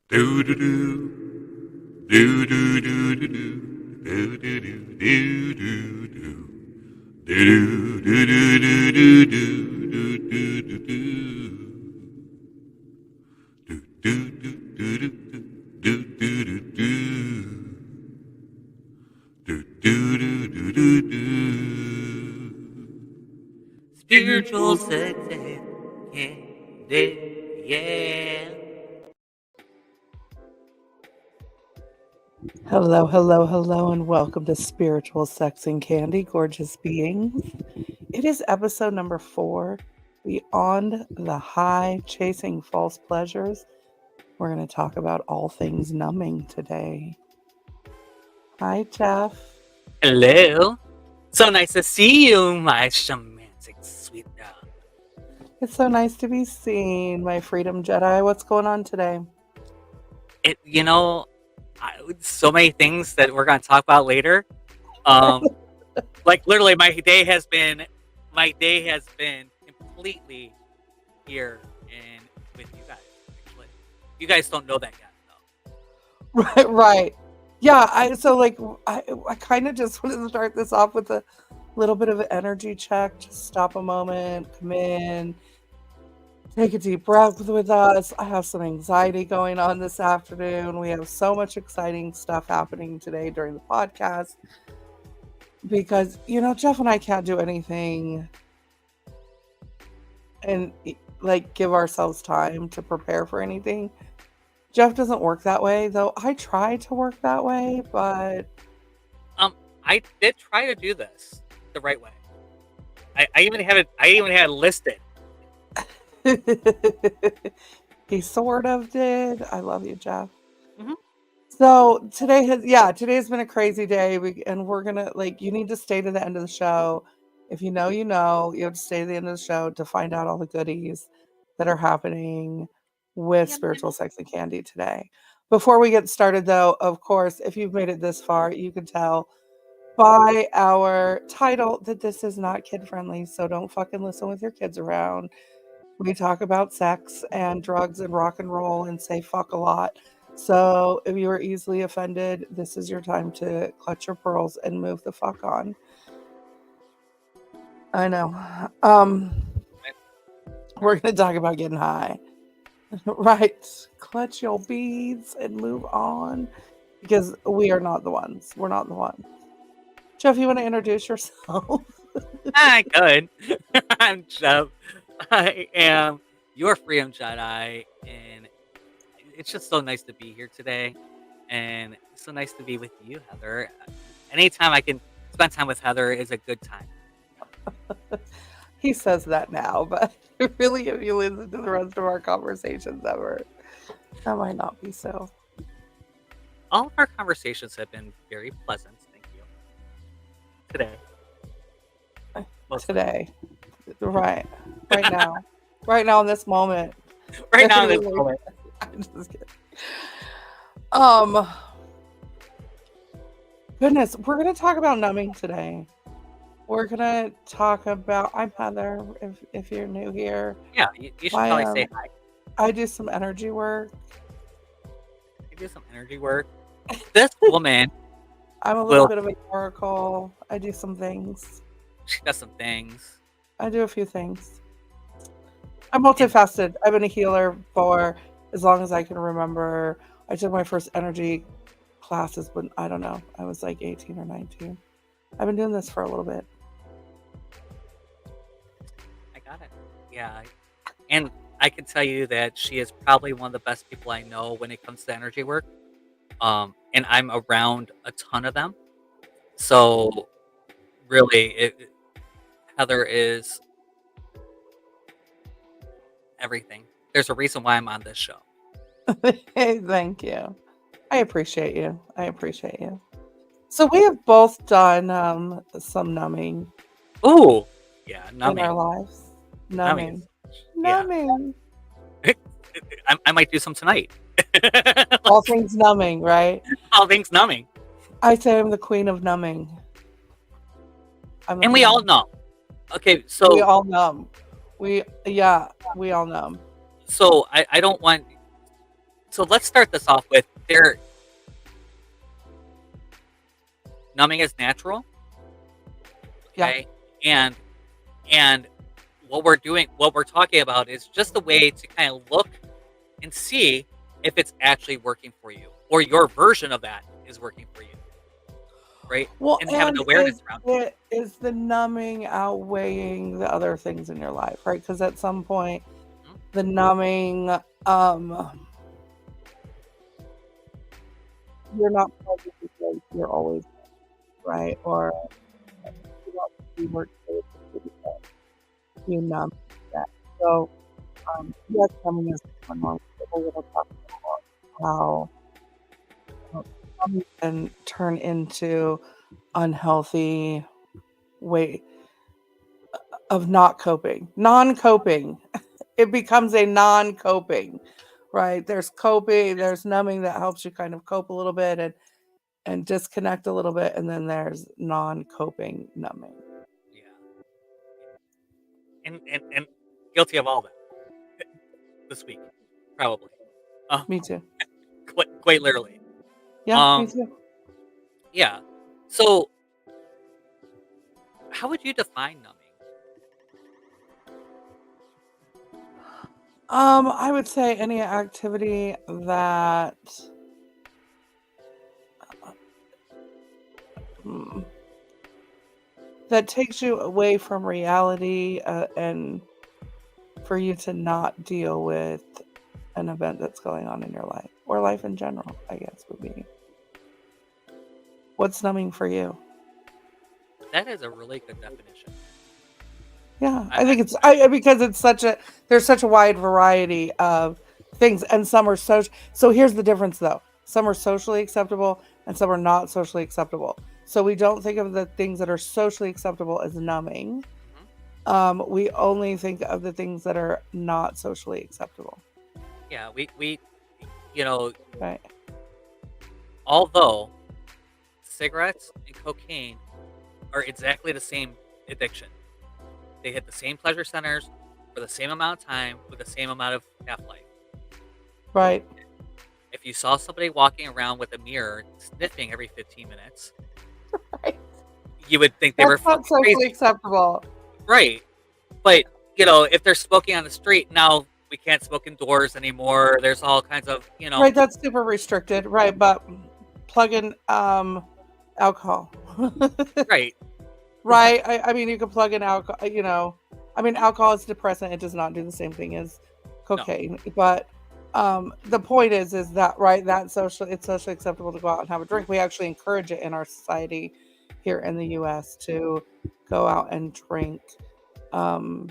Do do do do do do do do do do do do do do. Do do do do do do do do do do. Do do do do do do do do do. Do do do do do do. Spiritual success candy, yeah. Hello, hello, hello, and welcome to Spiritual Sex and Candy, gorgeous beings. It is episode number 4, Beyond the High, Chasing False Pleasures. We're going to talk about all things numbing today. Hi, Jeff. Hello. So nice to see you, my Shamanic Sweetener. It's so nice to be seen, my Freedom Jedi. What's going on today? So many things that we're going to talk about later. Like literally, my day has been completely here and with you guys. Actually, you guys don't know that yet, though. Right. Yeah, I kind of just wanted to start this off with a little bit of an energy check. Just stop a moment, come in, take a deep breath with us. I have some anxiety going on this afternoon. We have so much exciting stuff happening today during the podcast because, Jeff and I can't do anything and give ourselves time to prepare for anything. Jeff doesn't work that way, though I try to work that way, but I did try to do this the right way. I even had it listed. he sort of did. I love you, Jeff. Mm-hmm. So today's been a crazy day, and we're gonna you need to stay to the end of the show. If you know, you have to stay to the end of the show to find out all the goodies that are happening with Spiritual Sex and Candy today. Before we get started, though, of course, if you've made it this far, you can tell by our title that this is not kid friendly. So don't fucking listen with your kids around. We talk about sex and drugs and rock and roll and say fuck a lot. So if you are easily offended, this is your time to clutch your pearls and move the fuck on. I know. We're going to talk about getting high. Right. Clutch your beads and move on because we are not the ones. We're not the ones. Jeff, you want to introduce yourself? I could. I'm Jeff. I am your Freedom Jedi, and it's just so nice to be here today, and it's so nice to be with you, Heather. Anytime I can spend time with Heather is a good time. He says that now, but really, if you listen to the rest of our conversations ever, that might not be so. All of our conversations have been very pleasant. Thank you. Today. Right now. Right now in this moment. Right now in this moment. I'm just kidding. Goodness, we're gonna talk about numbing today. We're gonna talk about. I'm Heather. If you're new here, yeah, you should probably say hi. I do some energy work. This woman. I'm a little bit of an oracle. I do some things. She does some things. I do a few things. I'm multifaceted. I've been a healer for as long as I can remember. I took my first energy classes when, I don't know, I was like 18 or 19. I've been doing this for a little bit. I got it. Yeah. And I can tell you that she is probably one of the best people I know when it comes to energy work. And I'm around a ton of them. So really, Heather is everything. There's a reason why I'm on this show. Hey, thank you. I appreciate you. So we have both done some numbing. Ooh, yeah, numbing. In our lives. Numbing. Yeah. I might do some tonight. All things numbing, right? All things numbing. I say I'm the queen of numbing. And we all numb. Okay, so we all numb. We all numb. So I don't want So let's start this off with their numbing is natural, Yeah. okay? And and what we're talking about is just a way to kind of look and see if it's actually working for you or your version of that is working for you, right? Well, And have an and awareness around it. is the numbing outweighing the other things in your life, right? Because at some point, Mhm. the numbing, you're not present because you're always right, or you don't do work because you numb that. So, yes, numbing is one more. People will talk about how numbing can turn into unhealthy way of not coping, non-coping. It becomes a non-coping, right? There's coping, It's, there's numbing that helps you kind of cope a little bit and disconnect a little bit, and then there's non-coping numbing. yeah, and guilty of all that this week, probably. Um, Me too. quite literally. Yeah, me Um, too. yeah. So, how would you define numbing? I would say any activity that hmm, that takes you away from reality, and for you to not deal with an event that's going on in your life or life in general, I guess would be. What's numbing for you? That is a really good definition. Yeah, I, I I, think it's I because it's such a there's such a wide variety of things, and some are so here's the difference though. Some are socially acceptable and some are not socially acceptable. So we don't think of the things that are socially acceptable as numbing. mhm. We only think of the things that are not socially acceptable. Yeah, you know, Right. although cigarettes and cocaine are exactly the same addiction, they hit the same pleasure centers for the same amount of time with the same amount of half life. Right. If you saw somebody walking around with a mirror sniffing every 15 minutes, Right. you would think they That's were not fucking socially crazy. acceptable. Right. But, if they're smoking on the street, now we can't smoke indoors anymore. There's all kinds of, Right, that's super restricted. Right, but plug in alcohol. right. Right? I mean, you can plug in alcohol, I mean, alcohol is depressant. It does not do the same thing as No. cocaine. But the point is that, right, it's socially acceptable to go out and have a drink. We actually encourage it in our society here in the US to go out and drink. Um,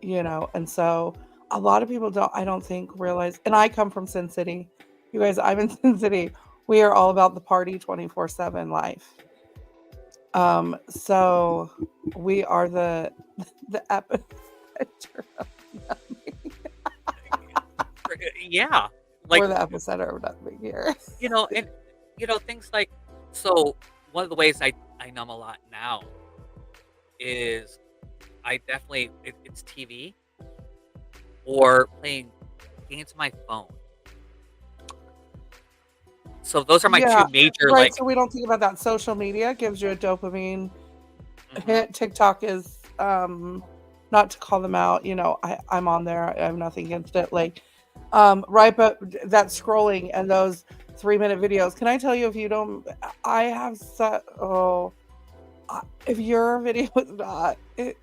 and so a lot of people I don't think realize, and I come from Sin City. You guys, I'm in Sin City. We are all about the party 24/7 life. So we are the epicenter of nothing. Yeah. Like, We're the epicenter of nothing here. and, things like, so one of the ways I numb a lot now is I definitely, it's TV or playing games on my phone. So those are my Yeah, two major, right. like, So we don't think about that. Social media gives you a dopamine mhm, hit. TikTok is not to call them out, I'm on there. I have nothing against it. Like right, but that scrolling and those 3-minute videos. Can I tell you, if you don't I have set if your video is not it,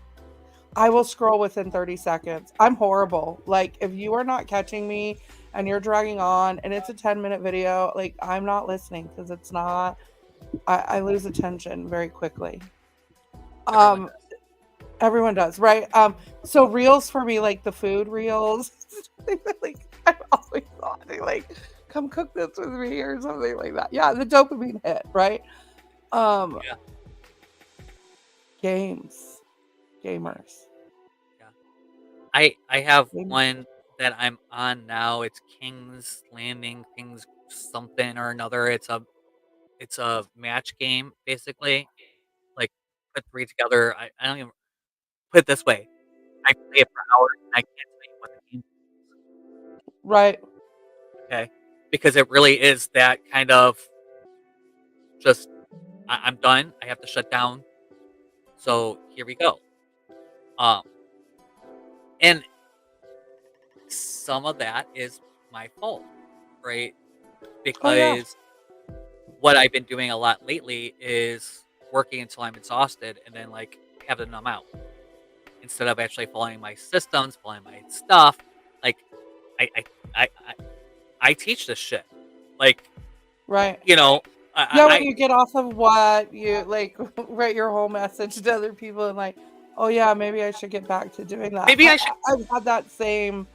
I will scroll within 30 seconds. I'm horrible. Like, if you are not catching me and you're dragging on and it's a 10-minute video, like, I'm not listening because it's not, I lose attention very quickly. everyone Um, does. Everyone does, right? So reels for me, like the food reels, like, I'm always wanting, like, come cook this with me or something like that. Yeah, the dopamine hit, right? Um, Yeah, Games, gamers. yeah. I have Game- one that I'm on now. It's King's Landing, King's something or another. It's a match game basically. Like, put three together. I don't even put it this way. I play it for hours and I can't tell you what the game. Right. Okay. Because it really is that kind of just, I'm done. I have to shut down. So here we go. Um, and some of that is my fault, right? Oh yeah. Because what I've been doing a lot lately is working until I'm exhausted and then like have to numb out instead of actually following my systems, following my stuff. Like I I I I teach this shit. Like, Right. you know, Yeah, when you get off of what you like, write your whole message to other people and like, oh yeah, maybe I should get back to doing that. maybe I should. I've had that same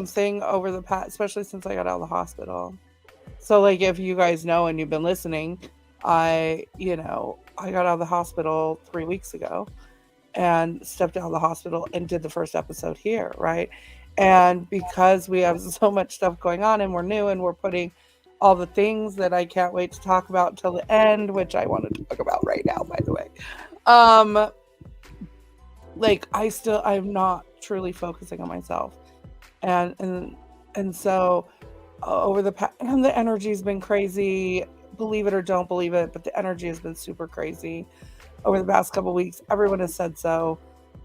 thing over the past, especially since I got out of the hospital. So like, if you guys know and you've been listening, I got out of the hospital 3 weeks ago and stepped out of the hospital and did the first episode here, right? And because we have so much stuff going on and we're new and we're putting all the things that I can't wait to talk about until the end, which I want to talk about right now, by the way. Like I'm not truly focusing on myself. And so over and the energy's been crazy, believe it or don't believe it, but the energy has been super crazy over the past couple weeks. Everyone has said so.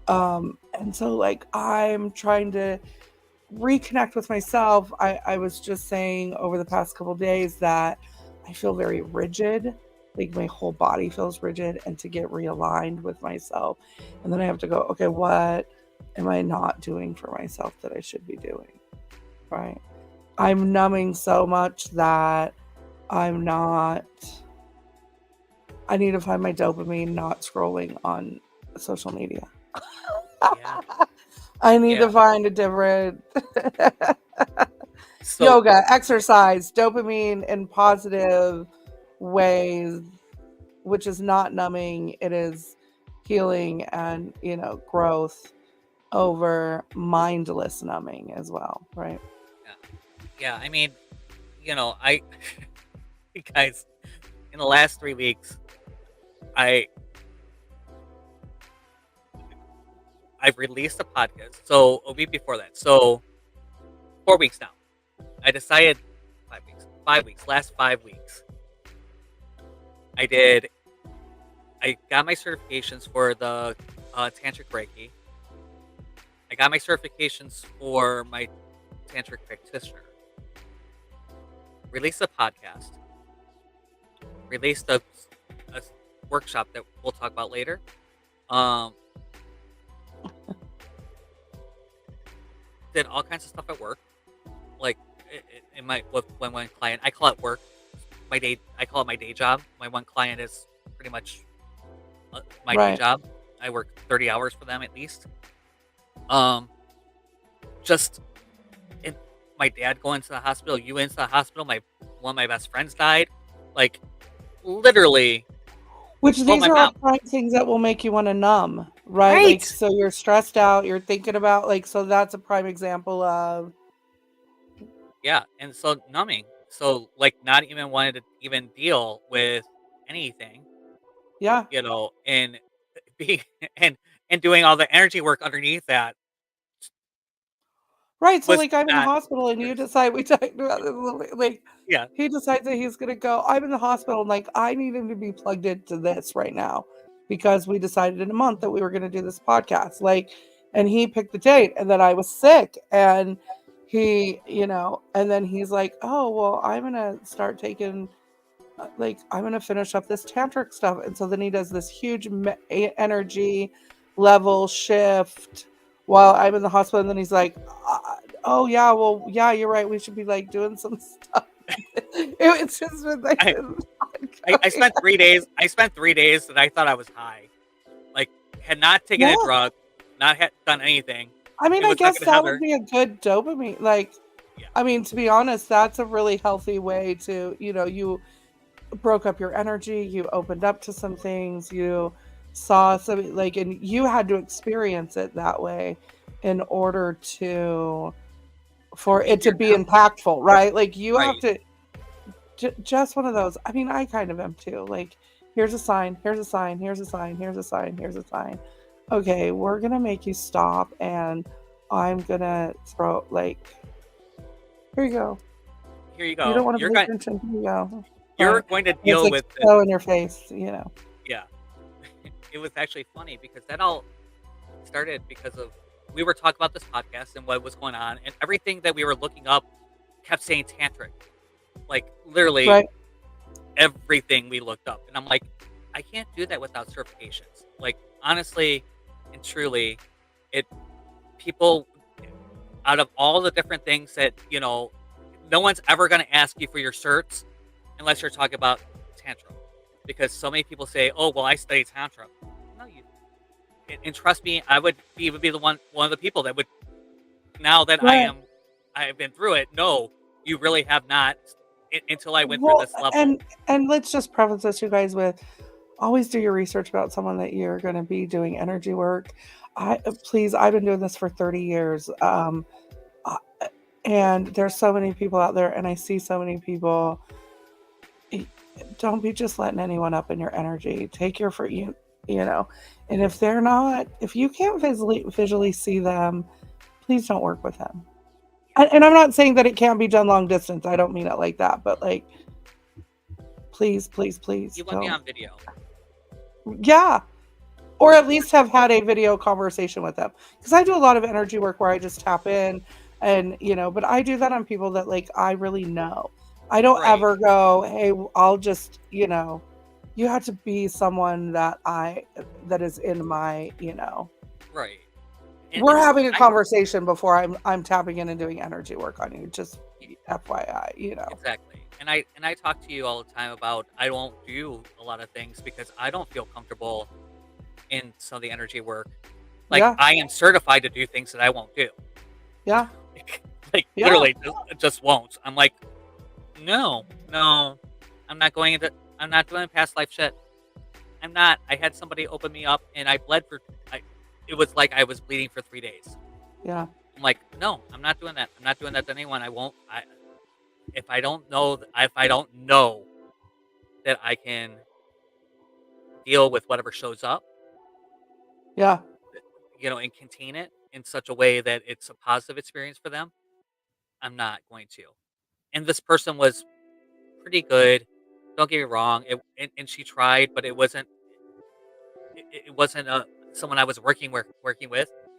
And so like I'm trying to reconnect with myself. I was just saying over the past couple days that I feel very rigid, like my whole body feels rigid, and to get realigned with myself. And then I have to go, okay, what am I not doing for myself that I should be doing? Right. I'm numbing so much that I need to find my dopamine not scrolling on social media. Yeah. I need Yeah. to find a different So yoga, exercise, dopamine in positive ways, which is not numbing. It is healing and, growth over mindless numbing as well, right? yeah, I mean, I guys, in the last 3 weeks, I I've released a podcast. So a week before that, so 4 weeks now. I decided 5 weeks, 5 weeks, last 5 weeks. I got my certifications for the tantric Reiki. I got my certifications for my tantric practitioner. Released a podcast. Released a workshop that we'll talk about later. Did all kinds of stuff at work, like in my with one client. I call it work. I call it my day job. My one client is pretty much my day Right. job. I work 30 hours for them at least. Just and my dad going to the hospital. You into the hospital. One of my best friends died. Like literally. Which Oh, these my are all mom. prime things that will make you want to numb, right? Like, Right. so you're stressed out, you're thinking about, like, so that's a prime example of, Yeah, and so numbing. So like not even wanting to even deal with anything, yeah. and being and doing all the energy work underneath that Right. So, was like, I'm in the not hospital and you yours. decide, we talked about this a little bit, like, Yeah. he decides that he's going to go. I'm in the hospital and, like, I need him to be plugged into this right now because we decided in a month that we were going to do this podcast. Like, and he picked the date and then I was sick. And and then he's like, oh, well, I'm going to start taking like I'm gonna finish up this tantric stuff, and so then he does this huge energy level shift while I'm in the hospital, and then he's like, "Oh yeah, well yeah, you're right. We should be like doing some stuff." It's just been like I, I spent 3 days. I spent 3 days that I thought I was high. Like had not taken yeah. a drug, not done anything. I mean, It I was guess talking to that would Heather. be a good dopamine. Like, Yeah. I mean, to be honest, that's a really healthy way to, you broke up your energy, you opened up to some things, you saw some, like, and you had to experience it that way in order for it to Figure be it out. impactful, right? Like you have Right. to just one of those. I mean, I kind of am too. Like, here's a sign, here's a sign, here's a sign, here's a sign, here's a sign. Okay, we're gonna make you stop, and I'm gonna throw, like, here you go. here you You go. don't want to pay attention. Here you go. You're Fine. going to It's deal like with it. so in your face, you know. Yeah. It was actually funny because that all started because of we were talking about this podcast and what was going on, and everything that we were looking up kept saying tantric. Like literally Right. everything we looked up. And I'm like, I can't do that without certifications. Like honestly and truly, it people out of all the different things that, no one's ever gonna ask you for your certs unless you're talking about tantra. Because so many people say, "Oh, well, I study tantra." No, you and trust me, I would be the one of the people that would now that Right. I've been through it. No, you really have not until I went through Well, this level. and let's just preface this, you guys, with always do your research about someone that you're going to be doing energy work. Please, I've been doing this for 30 years. Uh, and there's so many people out there, and I see so many people. Don't be just letting anyone up in your energy. Take your for you know. And if you can't visually see them, please don't work with them. And I'm not saying that it can't be done long distance. I don't mean it like that, but like, please, please, please You want me don't. on video. Yeah. Or at least have had a video conversation with them. Because I do a lot of energy work where I just tap in and, but I do that on people that like I really know. I don't Right, ever go, hey, I'll just, you have to be someone that is in my, right. we're And having a I conversation before I'm tapping in and doing energy work on you. Just FYI. exactly. And I talk to you all the time about I don't do a lot of things because I don't feel comfortable in some of the energy work. Like Yeah. I am certified to do things that I won't do. Yeah. Like Yeah. literally just won't. I'm like, no, no, I'm not going into. I'm not doing past life shit. I'm not. I had somebody open me up, and I bled for. It was like I was bleeding for 3 days. Yeah. I'm like, no, I'm not doing that. I'm not doing that to anyone. I won't. If I don't know, if I don't know that I can deal with whatever shows up, Yeah. and contain it in such a way that it's a positive experience for them, I'm not going to. And this person was pretty good. Don't get me wrong. And she tried, but it wasn't someone I was working with,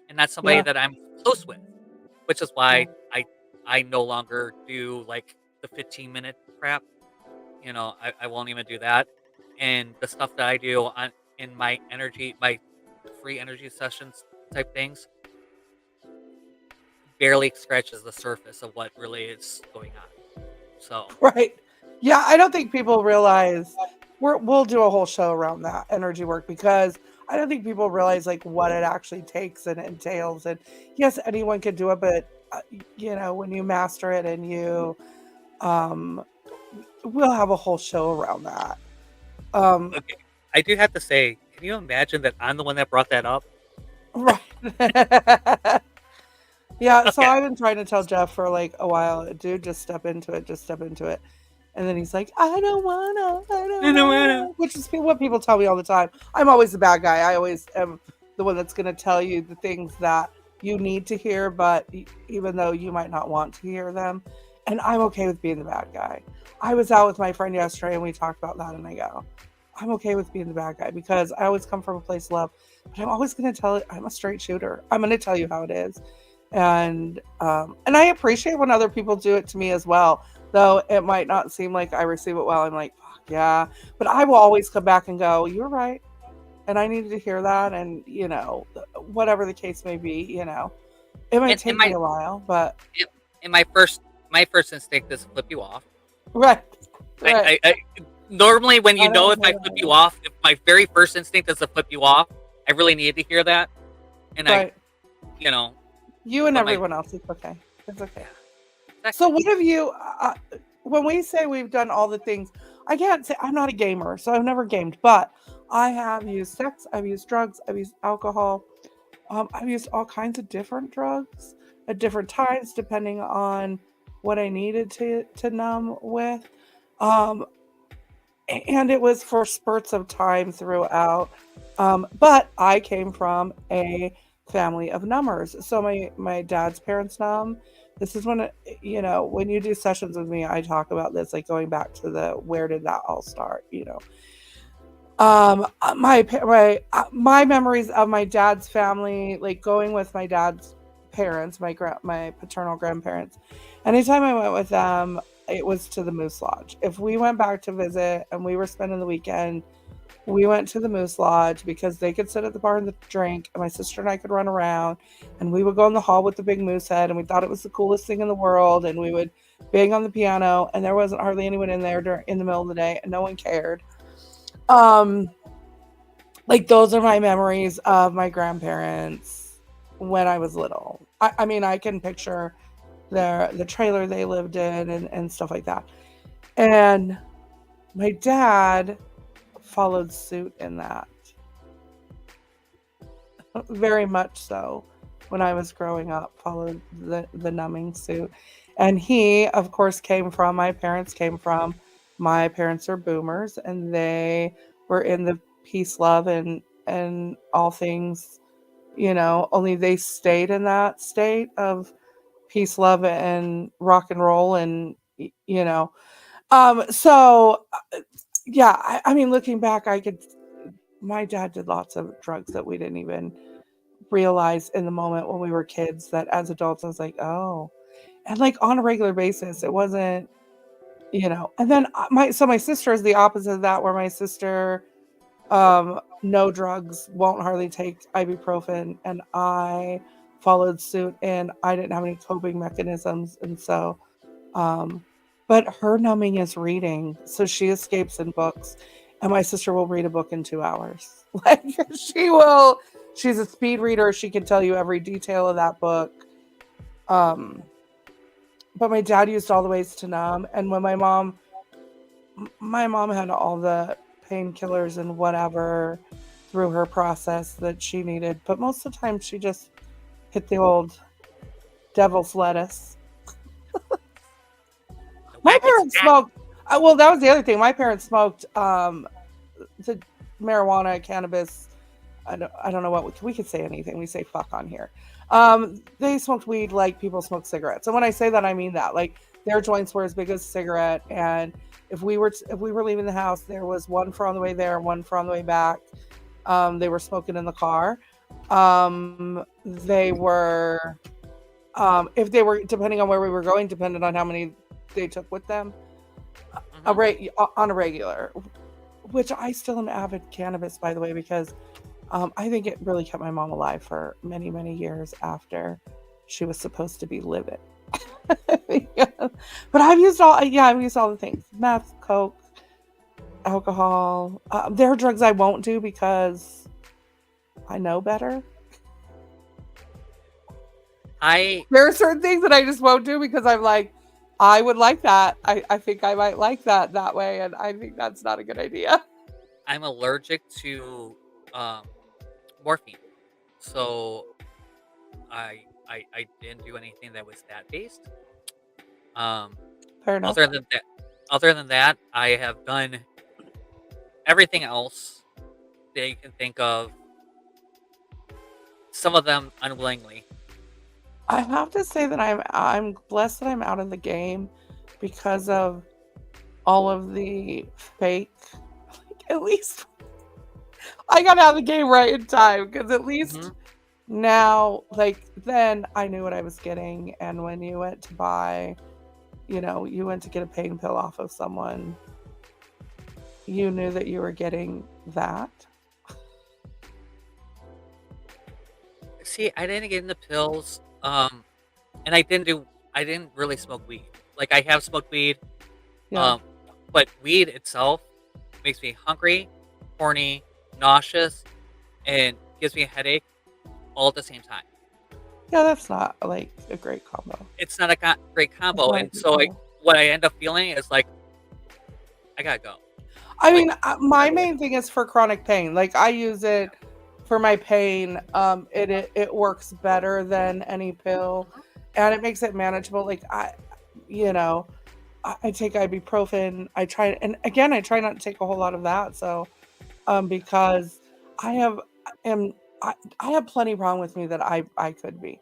and not somebody Yeah. that I'm close with, which is why Yeah. I no longer do like the 15-minute crap. I won't even do that, and the stuff that I do on in my free energy sessions type things barely scratches the surface of what really is going on. So Right. Yeah, I don't think people realize we'll do a whole show around that energy work because I don't think people realize like what it actually takes and entails. And yes, anyone can do it, but when you master it and um, we'll have a whole show around that. Um, okay, I do have to say, can you imagine that I'm the one that brought that up? right. Yeah. So Okay, I've been trying to tell Jeff for like a while, dude, just step into it. Just step into it. And then he's like, I don't I know, I know. wanna, which is what people tell me all the time. I'm always the bad guy. I always am the one that's going to tell you the things that you need to hear, but even though you might not want to hear them. And I'm okay with being the bad guy. I was out with my friend yesterday and we talked about that. And I go, I'm okay with being the bad guy because I always come from a place of love, but I'm always going to tell it. I'm a straight shooter. I'm going to tell you how it is. And I appreciate when other people do it to me as well, though it might not seem like I receive it well. I'm like, fuck yeah, but I will always come back and go, you're right, and I needed to hear that, and whatever the case may be, it might And take me a while, but and my first instinct is to flip you off. right, right, I normally when I if don't I know flip you off, if my very first instinct is to flip you off, I really needed to hear that, and right. you know, You and but my everyone else, it's okay. It's okay. yeah, So exactly. what have you? When we say we've done all the things, I can't say I'm not a gamer, so I've never gamed, but I have used sex, I've used drugs, I've used alcohol, I've used all kinds of different drugs at different times, depending on what I needed to numb with. Um, and it was for spurts of time throughout. But I came from a family of numbers. So my dad's parents numb, This is when, when you do sessions with me, I talk about this, like going back to the where did that all start, my memories of my dad's family, like going with my dad's parents, my paternal grandparents. Anytime I went with them, it was to the Moose Lodge. If we went back to visit and we were spending the weekend, we went to the Moose Lodge because they could sit at the bar and drink, and my sister and I could run around, and we would go in the hall with the big moose head, and we thought it was the coolest thing in the world, and we would bang on the piano, and there wasn't hardly anyone in there in the middle of the day, and no one cared. Um, like those are my memories of my grandparents when I was little. I mean, I can picture the trailer they lived in and stuff like that. And my dad followed suit in that. Very much so. When I was growing up, followed the numbing suit. And he, of course, my parents are boomers, and they were in the peace, love, and all things, only they stayed in that state of peace, love, and rock and roll, and so yeah, I mean, looking back, my dad did lots of drugs that we didn't even realize in the moment when we were kids, that as adults I was like, oh, and like on a regular basis. It wasn't, and then my sister is the opposite of that, where my sister, no drugs, won't hardly take ibuprofen, and I followed suit, and I didn't have any coping mechanisms, and so but her numbing is reading, so she escapes in books, and my sister will read a book in 2 hours. Like, she's a speed reader, she can tell you every detail of that book. Um, but my dad used all the ways to numb, and when my mom had all the painkillers and whatever through her process that she needed, but most of the time she just hit the old devil's lettuce. The My wacky parents snack. smoked. Well, that was the other thing. My parents smoked the marijuana, cannabis. I don't know what we could say anything. We say fuck on here. They smoked weed like people smoke cigarettes, and when I say that, I mean that. Like, their joints were as big as a cigarette, and if we were leaving the house, there was one for on the way there, one for on the way back. They were smoking in the car. They were, if they were, depending on where we were going, depending on how many they took with them, Hmm. on a regular. Which I still am avid cannabis, by the way, because I think it really kept my mom alive for many, many years after she was supposed to be living. Yeah. But I've used all the things: meth, coke, alcohol. There are drugs I won't do because I know better. I There are certain things that I just won't do because I'm like, I would like that. I think I might like that way, and I think that's not a good idea. I'm allergic to um, morphine, so I didn't do anything that was that based. Um, Fair enough. other than that, I have done everything else that you can think of. Some of them unwillingly. I have to say that I'm blessed that I'm out of the game because of all of the fake. At least I got out of the game right in time, because at Hmm. least now, like, then I knew what I was getting, and when you went to buy, you went to get a pain pill off of someone, you knew that you were getting that. See, I didn't get into pills, and I didn't really smoke weed. Like, I have smoked weed, Yeah, um, but weed itself makes me hungry, horny, nauseous, and gives me a headache all at the same time. yeah, that's not like a great combo. It's not a great That's combo, not a and good so combo. what I end up feeling is like I gotta go. I Like, mean, my right away. main thing is for chronic pain. Like, I use it for my pain. It works better than any pill, Mhm. and it makes it manageable. Like, you know, I take ibuprofen. And again, I try not to take a whole lot of that. So, because I have am I have plenty wrong with me that I could be.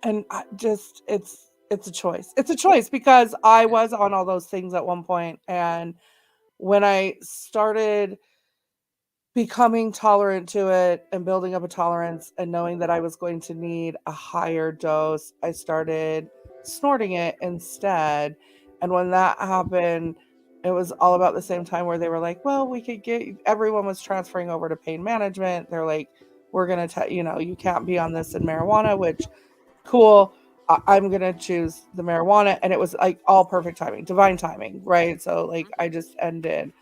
And I just it's a choice. It's a choice because I was on all those things at one point, and when I started becoming tolerant to it and building up a tolerance and knowing that I was going to need a higher dose, I started snorting it instead. And when that happened, it was all about the same time where they were like, well, we could get everyone was transferring over to pain management. They're like, we're going to tell you can't be on this in marijuana, which cool. I'm going to choose the marijuana. And it was like all perfect timing, divine timing, right? So, like, Mhm. I just ended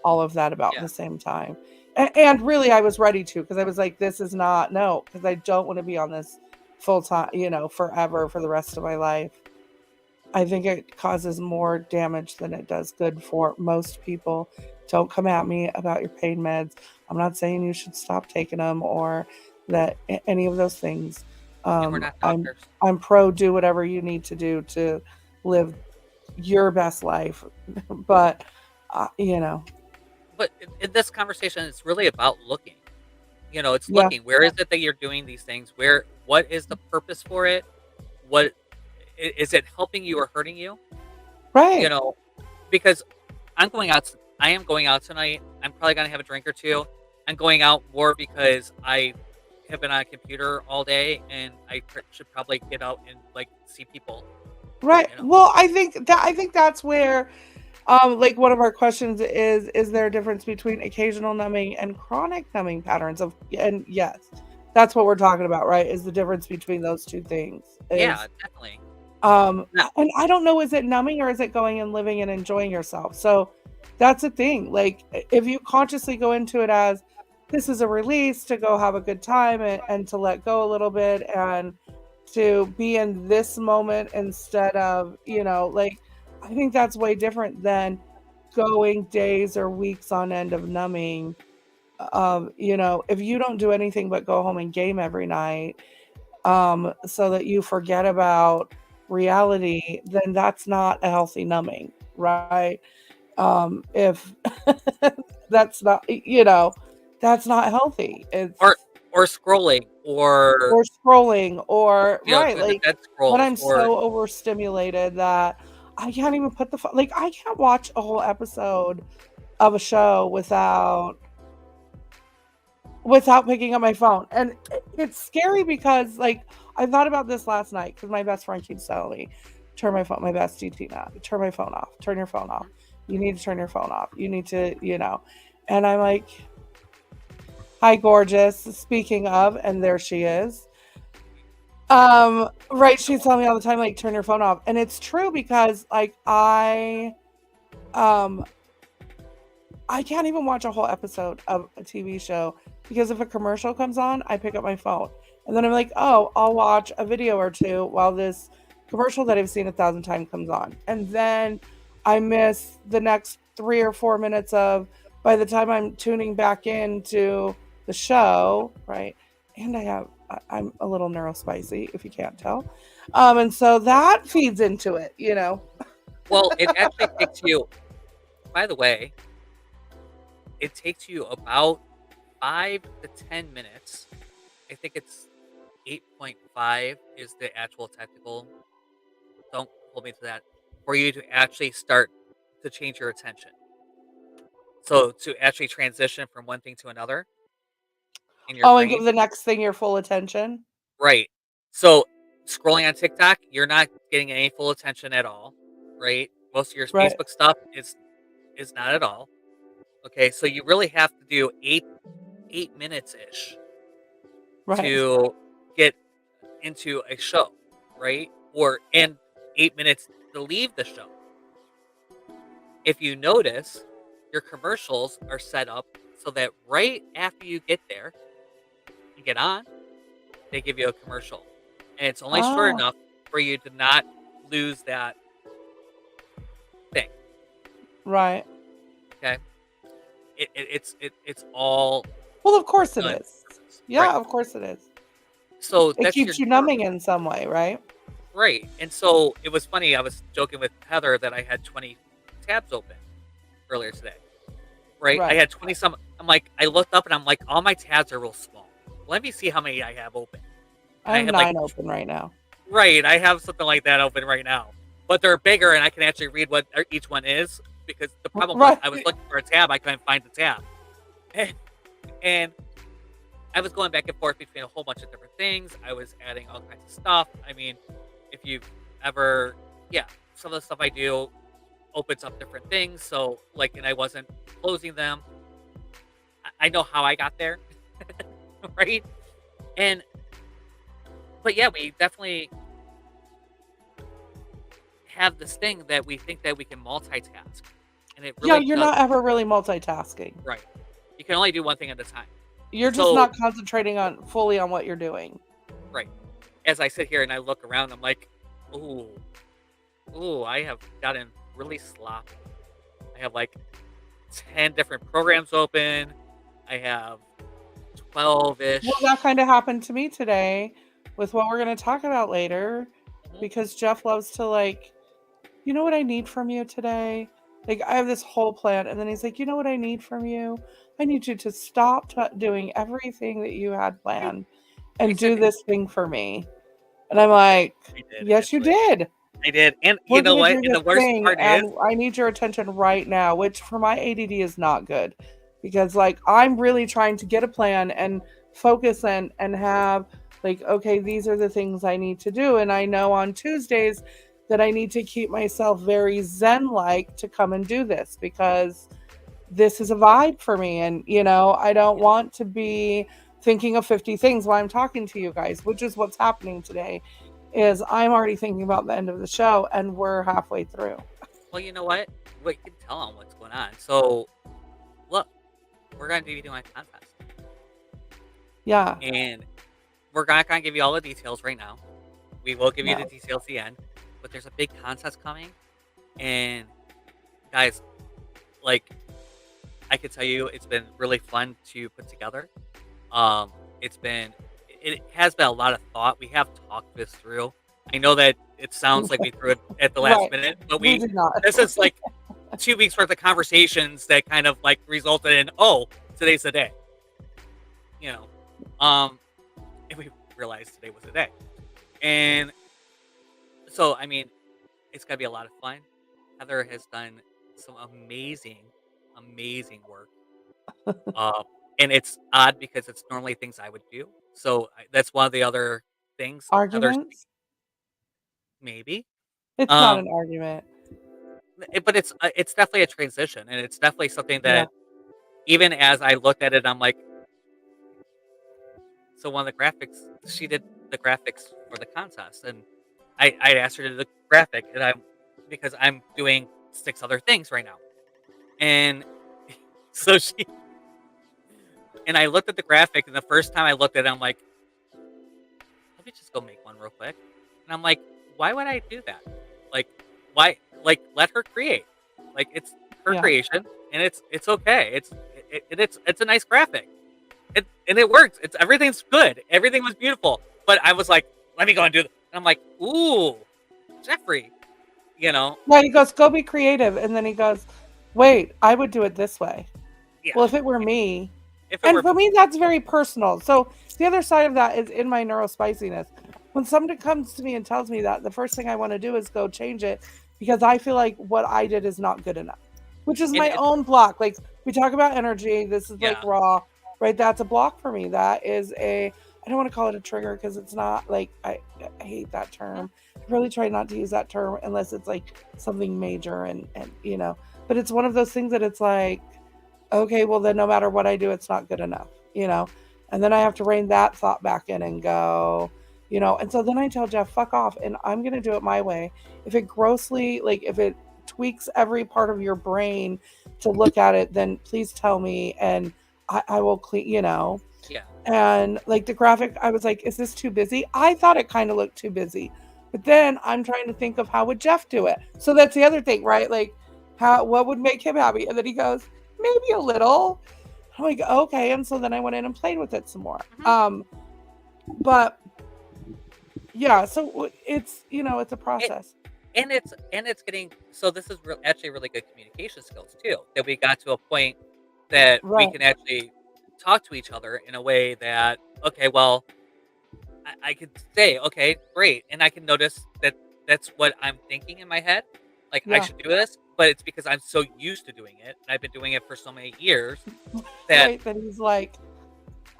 all of that about Yeah. the same time. And really, I was ready to because I was like, this is not, no, because I don't want to be on this full time, forever for the rest of my life. I think it causes more damage than it does good for most people. Don't come at me about your pain meds. I'm not saying you should stop taking them or that any of those things. And we're not I'm doctors. I'm pro do whatever you need to do to live your best life, but you know, But in this conversation, it's really about looking. It's yeah, looking. Where is it that you're doing these things? What is the purpose for it? What is it helping you or hurting you? You right. know, because I am going out tonight. I'm probably gonna have a drink or two. I'm going out more because I have been on a computer all day, and should probably get out and like see people. Right. You know, Well, I think that's where like one of our questions is there a difference between occasional numbing and chronic numbing patterns of and yes. That's what we're talking about, right? Is the difference between those two things yeah, is definitely. um No, and I don't know, is it numbing or is it going and living and enjoying yourself? So that's the thing. Like if you consciously go into it as this is a release to go have a good time and to let go a little bit and to be in this moment instead of, like I think that's way different than going days or weeks on end of numbing. If you don't do anything but go home and game every night, so that you forget about reality, then that's not a healthy numbing, right? If that's not, that's not healthy. or It's scrolling, or or scrolling or right, doing the like dead when scrolls, I'm or so overstimulated that I can't even put the like I can't watch a whole episode of a show without picking up my phone. And it's scary because like I thought about this last night because my best friend keeps telling me, turn my phone, my bestie Tina, turn my phone off, turn your phone off. You need to turn your phone off. You need to, And I'm like, hi, gorgeous. Speaking of, and there she is. Right, she's telling me all the time, like, turn your phone off. And it's true because like um I can't even watch a whole episode of a TV show because if a commercial comes on, I pick up my phone. And then I'm like, oh, I'll watch a video or two while this commercial that I've seen 1,000 times comes on. And then I miss the next 3 or 4 minutes of by the time I'm tuning back into the show, right? And I'm a little neurospicy, if you can't tell. And so that feeds into it. well, it actually takes you. By the way, it takes you about 5 to 10 minutes. I think it's 8.5 is the actual technical. Don't hold me to that. For you to actually start to change your attention. So to actually transition from one thing to another in your Oh, and give brain. the next thing your full attention. Right. So scrolling on TikTok, you're not getting any full attention at all. Right. Most of your Right, Facebook stuff is not at all. Okay. So you really have to do 8 minutes ish right. to get into a show, right? Or and 8 minutes to leave the show. If you notice, your commercials are set up so that right after you get there and get on, they give you a commercial. And it's only short Oh, enough for you to not lose that thing. right. Okay. It's all Well, of course it done is. for purpose. Yeah, Right. of course it is. So It that's your keeps you nerve. numbing in some way, right? Right. And so it was funny. I was joking with Heather that I had 20 tabs open earlier today. Right. I Right. had 20 some. I'm like, I looked up and I'm like, all my tabs are real small. Let me see how many I have open. I And I have had like 9 open right now. Right, I have something like that open right now, but they're bigger, and I can actually read what each one is. Because the problem was, Right. I was looking for a tab, I couldn't find the tab, and, and I was going back and forth between a whole bunch of different things. I was adding all kinds of stuff. I mean, if you've ever, yeah, some of the stuff I do opens up different things. So, like, and I wasn't closing them. I know how I got there, right? And but yeah, we definitely have this thing that we think that we can multitask, and it Yeah, really you're does. not ever really multitasking. Right, you can only do one thing at a time. You're just So, not concentrating on fully on what you're doing. right, as I sit here and I look around, I'm like, ooh, ooh, I have gotten really sloppy. I have like 10 different programs open. I have 12 Well, ish. that kind of happened to me today with what we're going to talk about later Mhm. because Jeff loves to like, you know what I need from you today? Like I have this whole plan and then he's like, "You know what I need from you? I need you to stop doing everything that you had I, planned I and do said, this thing for me." And I'm like, I did "Yes, you actually. did. I did. And you We're know gonna what? do And this the worst thing part is, and I need your attention right now," which for my ADD is not good because like I'm really trying to get a plan and focus and have like, okay, these are the things I need to do. And I know on Tuesdays that I need to keep myself very zen like to come and do this because this is a vibe for me. And I don't yeah. want to be thinking of 50 things while I'm talking to you guys, which is what's happening today is I'm already thinking about the end of the show and we're halfway through. Well, you know what? We can tell them what's going on. So, look, we're going to be doing a contest. Yeah. And we're not going to give you all the details right now. We will give you the No. details at the end. But there's a big contest coming. And, guys, like, I can tell you it's been really fun to put together. Um, it's been it has been a lot of thought. We have talked this through. I know that it sounds like we threw it at the last Right. minute, but We did not. this is like 2 weeks worth of conversations that kind of like resulted in, oh, today's the day. You know. Um and we realized today was the day. And so I mean, it's gonna be a lot of fun. Heather has done some amazing work. Uh, and it's odd because it's normally things I would do. So that's one of the other things. Heather's Arguments? maybe, It's not um, an argument. but it's definitely a transition, and it's definitely something Yeah. that even as I looked at it, I'm like, so one of the graphics, she did the graphics for the contest, and I asked her to do the graphic, and I'm because I'm doing 6 other things right now, and so she and I looked at the graphic, and the first time I looked at it, I'm like, let me just go make one real quick. And I'm like, why would I do that? Like, why? Like, let her create. Like, it's her Yeah. creation, and it's okay. It's a nice graphic, and it works. It's everything's good. Everything was beautiful. But I was like, let me go and do it. And I'm like, ooh, Jeffrey, you know, Yeah, he goes, "Go be creative." And then he goes, "Wait, I would do it this way." yeah. Well, if it were me, If it and were for me, me, that's very personal. So the other side of that is in my neurospiciness. When somebody comes to me and tells me that, the first thing I want to do is go change it because I feel like what I did is not good enough, which is and my own block. Like we talk about energy, this is like yeah, raw, right? That's a block for me. That is I don't want to call it a trigger because it's not like I hate that mhm, term. I really try not to use that term unless it's like something major and but it's one of those things that it's like, okay, well then no matter what I do, it's not good enough. And then I have to rein that thought back in and go. And so then I tell Jeff, fuck off, and I'm gonna do it my way. If it grossly, like if it tweaks every part of your brain to look at it, then please tell me and I will clean. yeah, And like the graphic, I was like, is this too busy? I thought it kind of looked too busy. But then I'm trying to think of how would Jeff do it. So that's the other thing, right? Like what would make him happy? And then he goes, maybe a little. I'm like, okay. And so then I went in and played with it some more. mhm. But yeah, so it's a It, process. and it's getting so. This is actually really good communication skills too. That we got to a point that we Right. can actually talk to each other in a way that, okay, well, I could say, okay, great, and I can notice that that's what I'm thinking in my head. Like I Yeah. should do this, but it's because I'm so used to doing it, and I've been doing it for so many years that Right. That he's like,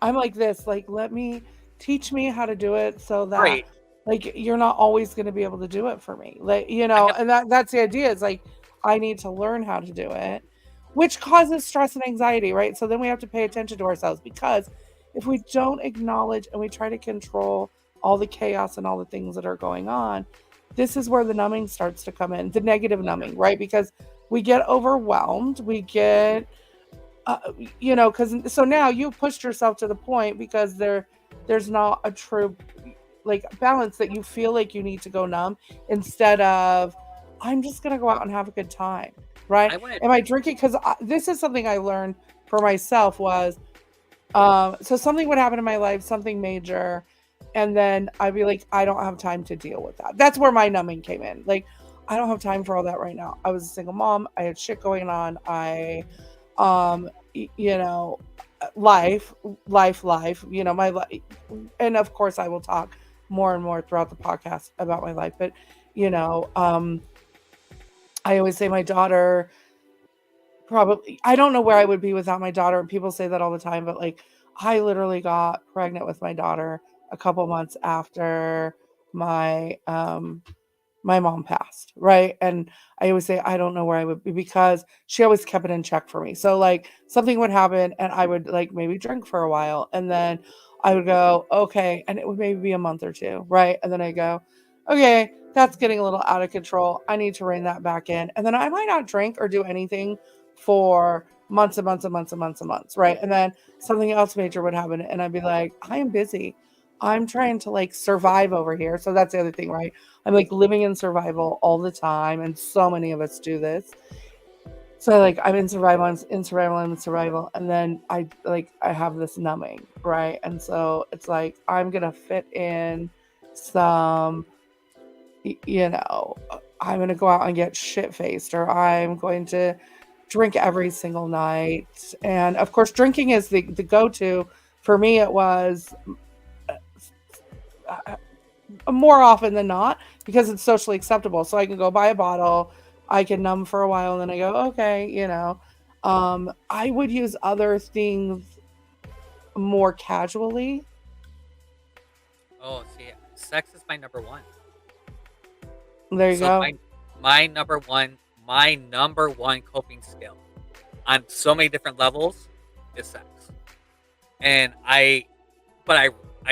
I'm like this, like, let me teach me how to do it so that right. like you're not always going to be able to do it for me. Like, I have and that's the idea. Is like I need to learn how to do it, which causes stress and anxiety, right? So then we have to pay attention to ourselves because if we don't acknowledge and we try to control all the chaos and all the things that are going on, this is where the numbing starts to come in, the negative numbing, right? Because we get overwhelmed, we get uh, because so now you've pushed yourself to the point because there's not a true like balance that you feel like you need to go numb instead of I'm just gonna go out and have a good time, right? I went Am I drinking? Because this is something I learned for myself was so something would happen in my life, something major, and then I'd be like, I don't have time to deal with that. That's where my numbing came in. Like, I don't have time for all that right now. I was a single mom. I had shit going on. Um, you know, life, my life. And of course, I will talk more and more throughout the podcast about my life. But, you know, I always say my daughter probably, I don't know where I would be without my daughter. And people say that all the time, but like, I literally got pregnant with my daughter a couple months after my my mom passed, right? And I always say I don't know where I would be because she always kept it in check for me. So like something would happen and I would like maybe drink for a while and then I would go, okay, and it would maybe be a month or two, right? And then I go, okay, that's getting a little out of control. I need to rein that back in. And then I might not drink or do anything for months and months and months and months and months, right? And then something else major would happen and I'd be like, I am busy. I'm trying to like survive over here. So that's the other thing, right? I'm like living in survival all the time, and so many of us do this. So like I'm in survival, I'm in survival, I'm in survival, and then I have this numbing, right? And so it's like I'm gonna fit in some, I'm gonna go out and get shit faced, or I'm going to drink every single night. And of course, drinking is the go to. For me, it was uh, more often than not because it's socially acceptable. So I can go buy a bottle, I can numb for a while, and then I go, okay. I would use other things more casually. oh, see, sex is my number one. There you So go. my number one coping skill on so many different levels is sex. And I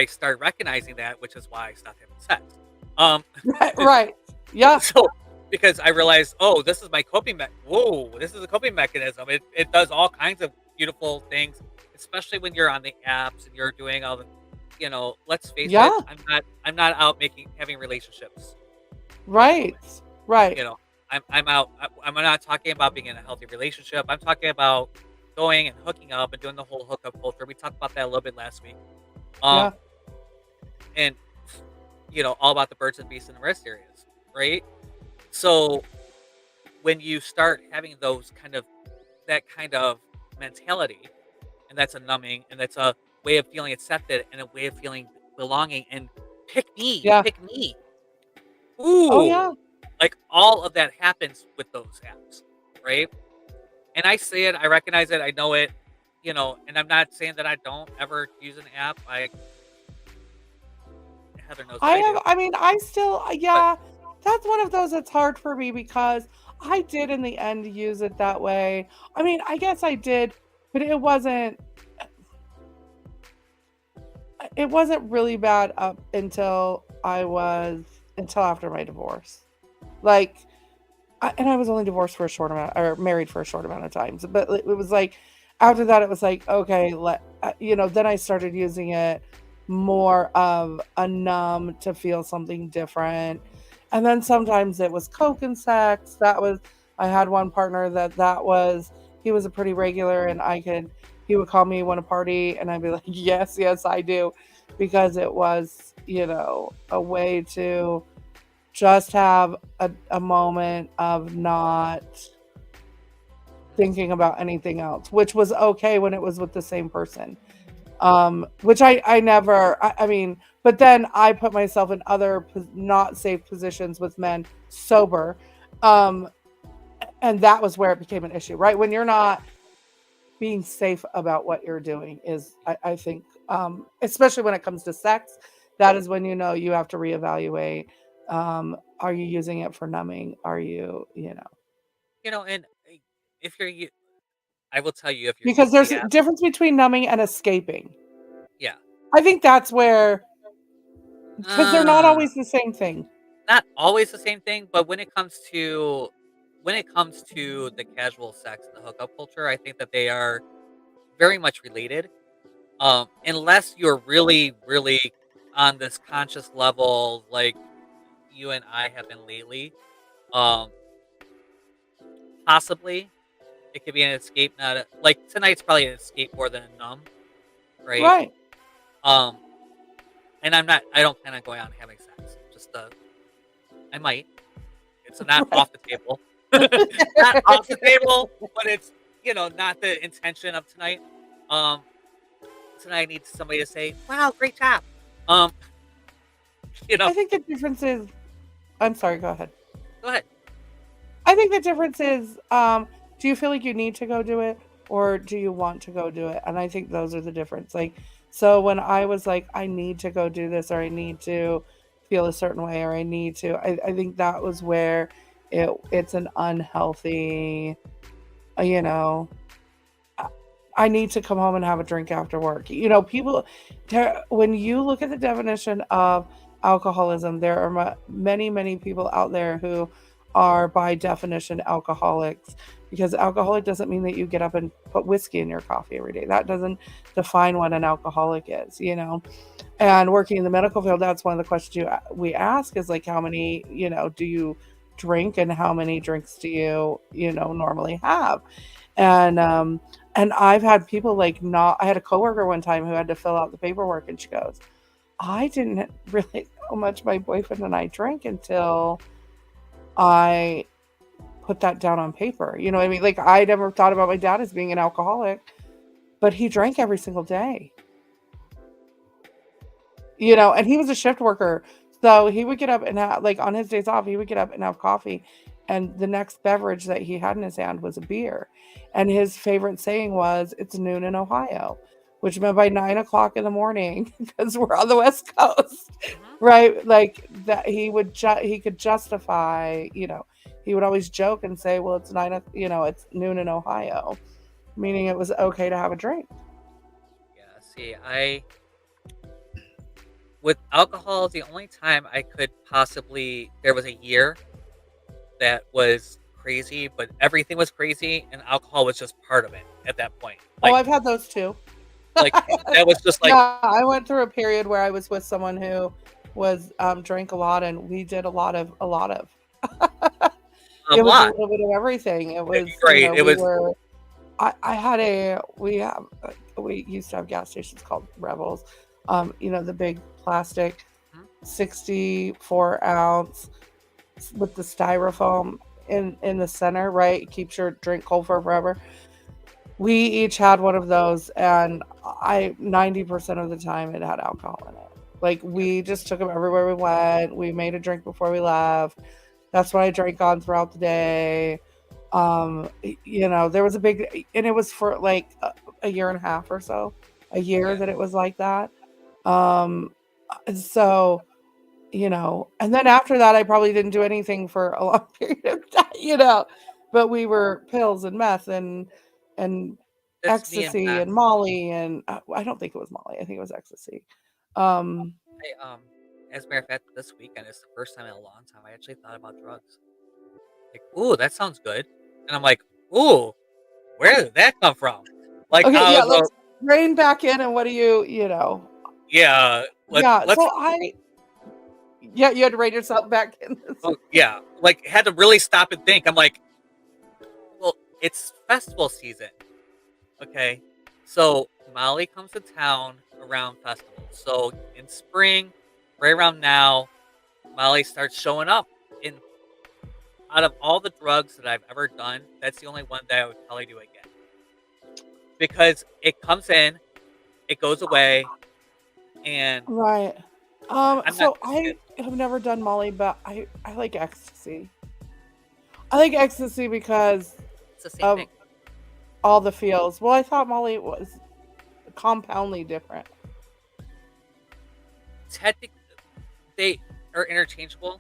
started recognizing that, which is why I stopped having sex. Um, Right, right. Yeah, so because I realized, oh, this is my whoa, this is a coping mechanism. It does all kinds of beautiful things, especially when you're on the apps and you're doing all the, let's face it, yeah, I'm not out having relationships with right, women. right. You know, I'm out. I'm not talking about being in a healthy relationship. I'm talking about going and hooking up and doing the whole hookup culture. We talked about that a little bit last week. Um, Yeah, and all about the birds and beasts in the rest areas, right? So when you start having that kind of mentality, and that's a numbing, and that's a way of feeling accepted, and a way of feeling belonging, and yeah. pick me. Oh, Ooh, yeah. like all of that happens with those apps, right? And I see it, I recognize it, I know it, and I'm not saying that I don't ever use an app. Heather knows that I I do, have, I mean, I still, but yeah, that's one of those that's hard for me because I did in the end use it that way. I mean, I guess I did, but it wasn't really bad up until after my divorce. Like, and I was only divorced for a short amount, or married for a short amount of time. But it was like after that, it was like okay, then I started using it more of a numb to feel something different, and then sometimes it was coke and sex. I had one partner that was he was a pretty regular, and he would call me want to party, and I'd be like yes, yes, I do, because it was a way to just have a moment of not thinking about anything else, which was okay when it was with the same person. Which I never, I mean, But then I put myself in other not safe positions with men sober. Um, and that was where it became an issue, right? When you're not being safe about what you're doing is, I think, especially when it comes to sex, that is when you know you have to reevaluate. Are you using it for numbing? Are you, And if I will tell you, if you're because using there's the a app, difference between numbing and escaping. yeah. I think that's where, because they're not Uh, always the same thing. Not always the same thing, but when it comes to the casual sex and the hookup culture, I think that they are very much related. Unless you're really, really on this conscious level, like you and I have been lately, um, possibly it could be an escape. Not like tonight's probably an escape more than a numb, right? Right. Um, and I don't plan on going out and having sex. Just I might. It's not Right. off the table. Not off the table, but it's not the intention of tonight. Um, Tonight I need somebody to say, "Wow, great job." Um, you know, I think the difference is, I'm sorry, go ahead. go ahead. I think the difference is, do you feel like you need to go do it or do you want to go do it? And I think those are the difference. Like, so when I was like, I need to go do this or I need to feel a certain way or I need to, I think that was where it's an unhealthy, you know, I need to come home and have a drink after work. People, when you look at the definition of alcoholism, there are many, many people out there who are by definition alcoholics, because alcoholic doesn't mean that you get up and put whiskey in your coffee every day. That doesn't define what an alcoholic is. And working in the medical field, that's one of the questions we ask is like, how many, do you drink and how many drinks do you normally have? And I've had people like not I had a coworker one time who had to fill out the paperwork and she goes, I didn't really know how much my boyfriend and I drank until I put that down on paper. You know what I mean? Like I never thought about my dad as being an alcoholic, but he drank every single day. And he was a shift worker. So he would get up and like on his days off, he would get up and have coffee. And the next beverage that he had in his hand was a beer. And his favorite saying was, it's noon in Ohio, which meant by 9 o'clock in the morning, because we're on the West Coast, Hmm. right? Like that he could justify, he would always joke and say, well, it's noon in Ohio, meaning it was okay to have a drink. Yeah. See, I with alcohol, the only time I could possibly there was a year that was crazy, but everything was crazy, and alcohol was just part of it at that point. Oh, Like, I've had those too. like that was just like Yeah, I went through a period where I was with someone who was drank a lot, and we did a lot of. a It was a lot. little bit of everything. It was, Right. It we was. were. I had we used to have gas stations called Rebels. The big plastic Mhm. 64 ounce with the styrofoam in the center, right? It keeps your drink cold for forever. We each had one of those, and I 90% of the time it had alcohol in it. Like Yeah. we just took them everywhere we went. We made a drink before we left. That's what I drank on throughout the day. There was a big, and it was for like a year and a half or so, a year Yeah. that it was like that. Um, so and then after that, I probably didn't do anything for a long period of time. But we were pills and meth and That's me and ecstasy meth. and Molly, and I don't think it was Molly. I think it was ecstasy. Um, As a matter of fact, this weekend is the first time in a long time I actually thought about drugs. Like, ooh, that sounds good, and I'm like, ooh, where did that come from? Like, okay, I yeah, was, let's rein back in. And what do you? yeah, Yeah, let's, so yeah, you had to rein yourself back in. oh, yeah, like had to really stop and think. I'm like, well, it's festival season. Okay. So Molly comes to town around festivals. So in spring, right around now, Molly starts showing up. And out of all the drugs that I've ever done, that's the only one that I would probably do again. Because it comes in, it goes away, and Right. I'm not So gonna say I it. have never done Molly, but I like ecstasy. I like ecstasy because It's the same of thing. all the feels. Well, I thought Molly was compoundly different. Technically, they are interchangeable.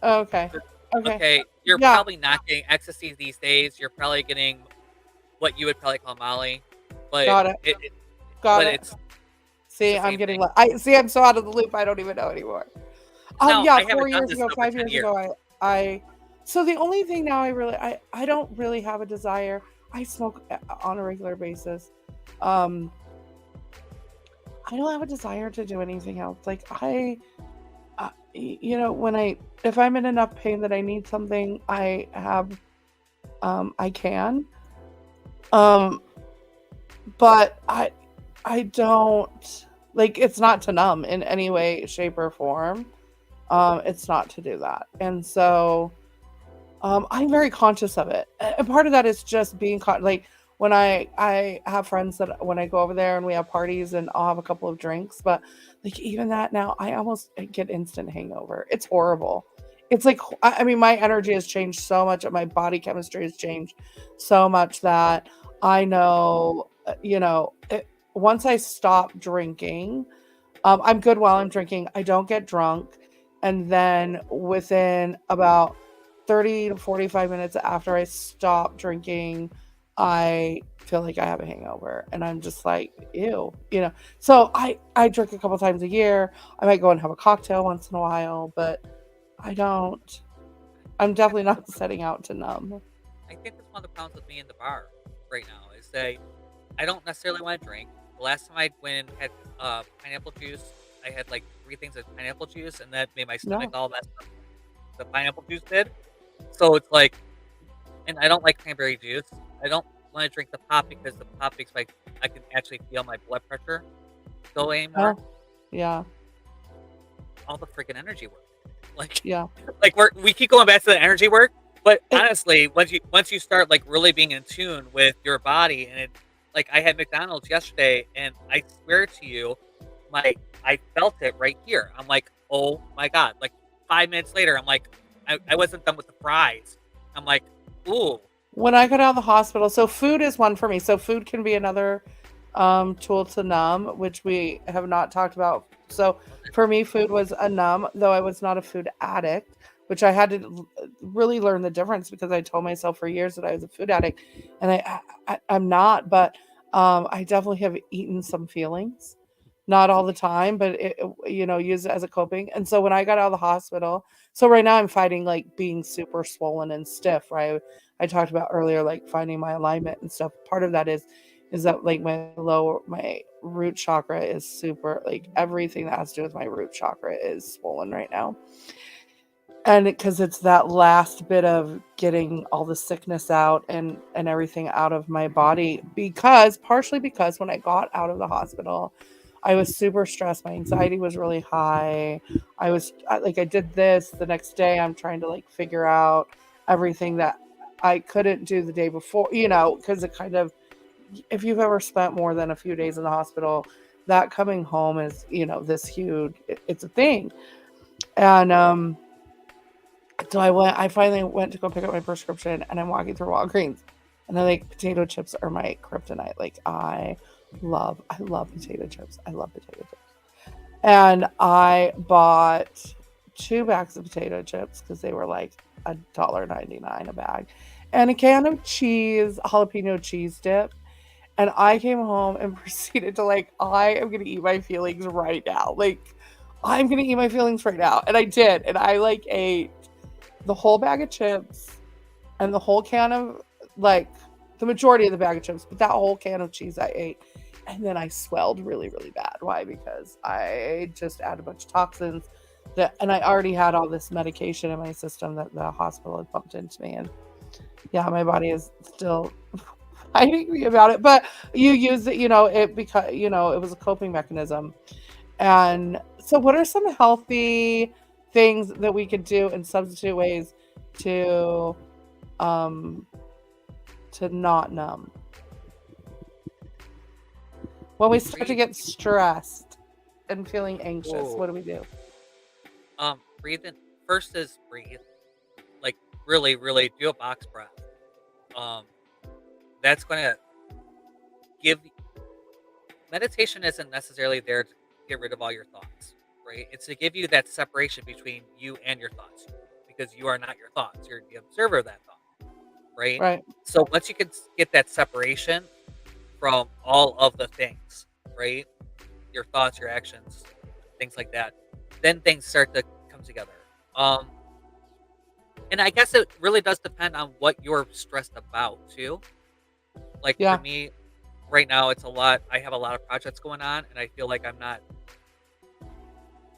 Okay. But, Okay. okay, you're Yeah, probably not getting ecstasy these days. You're probably getting what you would probably call Molly, but got it. it Got but it. it's See, the I'm same getting thing. I see I'm so out of the loop. I don't even know anymore. Now Yeah, I haven't 4 done years this ago, in over 5 10 years years. ago, I so the only thing now I don't really have a desire. I smoke on a regular basis. Um, I don't have a desire to do anything else. Like when if I'm in enough pain that I need something, I can. Um, but I don't like it's not to numb in any way, shape, or form. It's not to do that. And so I'm very conscious of it. And part of that is just being like when I have friends that when I go over there and we have parties and I'll have a couple of drinks, but like even that now I almost get instant hangover. It's horrible. It's like I mean my energy has changed so much, my body chemistry has changed so much that I know once I stop drinking, I'm good while I'm drinking. I don't get drunk. And then within about 30 to 45 minutes after I stop drinking, I feel like I have a hangover. And I'm just like, ew. So I drink a couple times a year. I might go and have a cocktail once in a while, but I don't. I'm That's definitely one of not setting out to numb. I think that's one of the problems with me in the bar right now is that I don't necessarily want to drink. The last time I went and had pineapple juice, I had like 3 things of pineapple juice, and that made my stomach No. all messed up. The pineapple juice did. So it's like, and I don't like cranberry juice. I don't want to drink the pop because the pop makes my I can actually feel my blood pressure go anymore. Oh, yeah. All the freaking energy work, like, Yeah. like we keep going back to the energy work, but It, honestly, once you start like really being in tune with your body, and it like I had McDonald's yesterday, and I swear to you, my I felt it right here. I'm like, oh my god! Like 5 minutes later, I'm like, I wasn't done with the fries. I'm like, ooh, When I got out of the hospital, so food is one for me. So food can be another tool to numb, which we have not talked about. So for me, food was a numb, though I was not a food addict, which I had to really learn the difference because I told myself for years that I was a food addict, and I'm not. But I definitely have eaten some feelings, not all the time, but use it as a coping. And so when I got out of the hospital, so right now I'm fighting like being super swollen and stiff, right? I talked about earlier, like finding my alignment and stuff. Part of that is that like my root chakra is super like everything that has to do with my root chakra is swollen right now. And because it's that last bit of getting all the sickness out and everything out of my body, because partially because when I got out of the hospital, I was super stressed. My anxiety was really high. Like I did this the next day. I'm trying to like figure out everything that I couldn't do the day before, because it kind of, if you've ever spent more than a few days in the hospital, that coming home is, this huge, it's a thing. And so I finally went to go pick up my prescription, and I'm walking through Walgreens, and I'm like, potato chips are my kryptonite. Like I love potato chips. I love potato chips. And I bought 2 bags of potato chips because they were like $1.99 a bag, and a can of cheese, jalapeno cheese dip. And I came home and proceeded to like, I am gonna eat my feelings right now. Like, I'm gonna eat my feelings right now. And I did. And I like ate the whole bag of chips and the whole can of like the majority of the bag of chips, but that whole can of cheese I ate. And then I swelled really, really bad. Why? Because I just added a bunch of toxins and I already had all this medication in my system that the hospital had pumped into me. And yeah, my body is still fighting me about it. But you use it, it because it was a coping mechanism. And so what are some healthy things that we could do in substitute ways to um not numb when we start to breathe. get stressed? and feeling anxious, Ooh. what do we do? Breathing first is breathe. Like really, really do a box breath. Um, that's gonna give meditation isn't necessarily there to get rid of all your thoughts, right? It's to give you that separation between you and your thoughts because you are not your thoughts. You're the observer of that thought, right? Right. So once you can get that separation from all of the things, right? Your thoughts, your actions, things like that, then things start to come together. Um, and I guess it really does depend on what you're stressed about too. Like for Yeah. me, right now, it's a lot. I have a lot of projects going on, and I feel like I'm not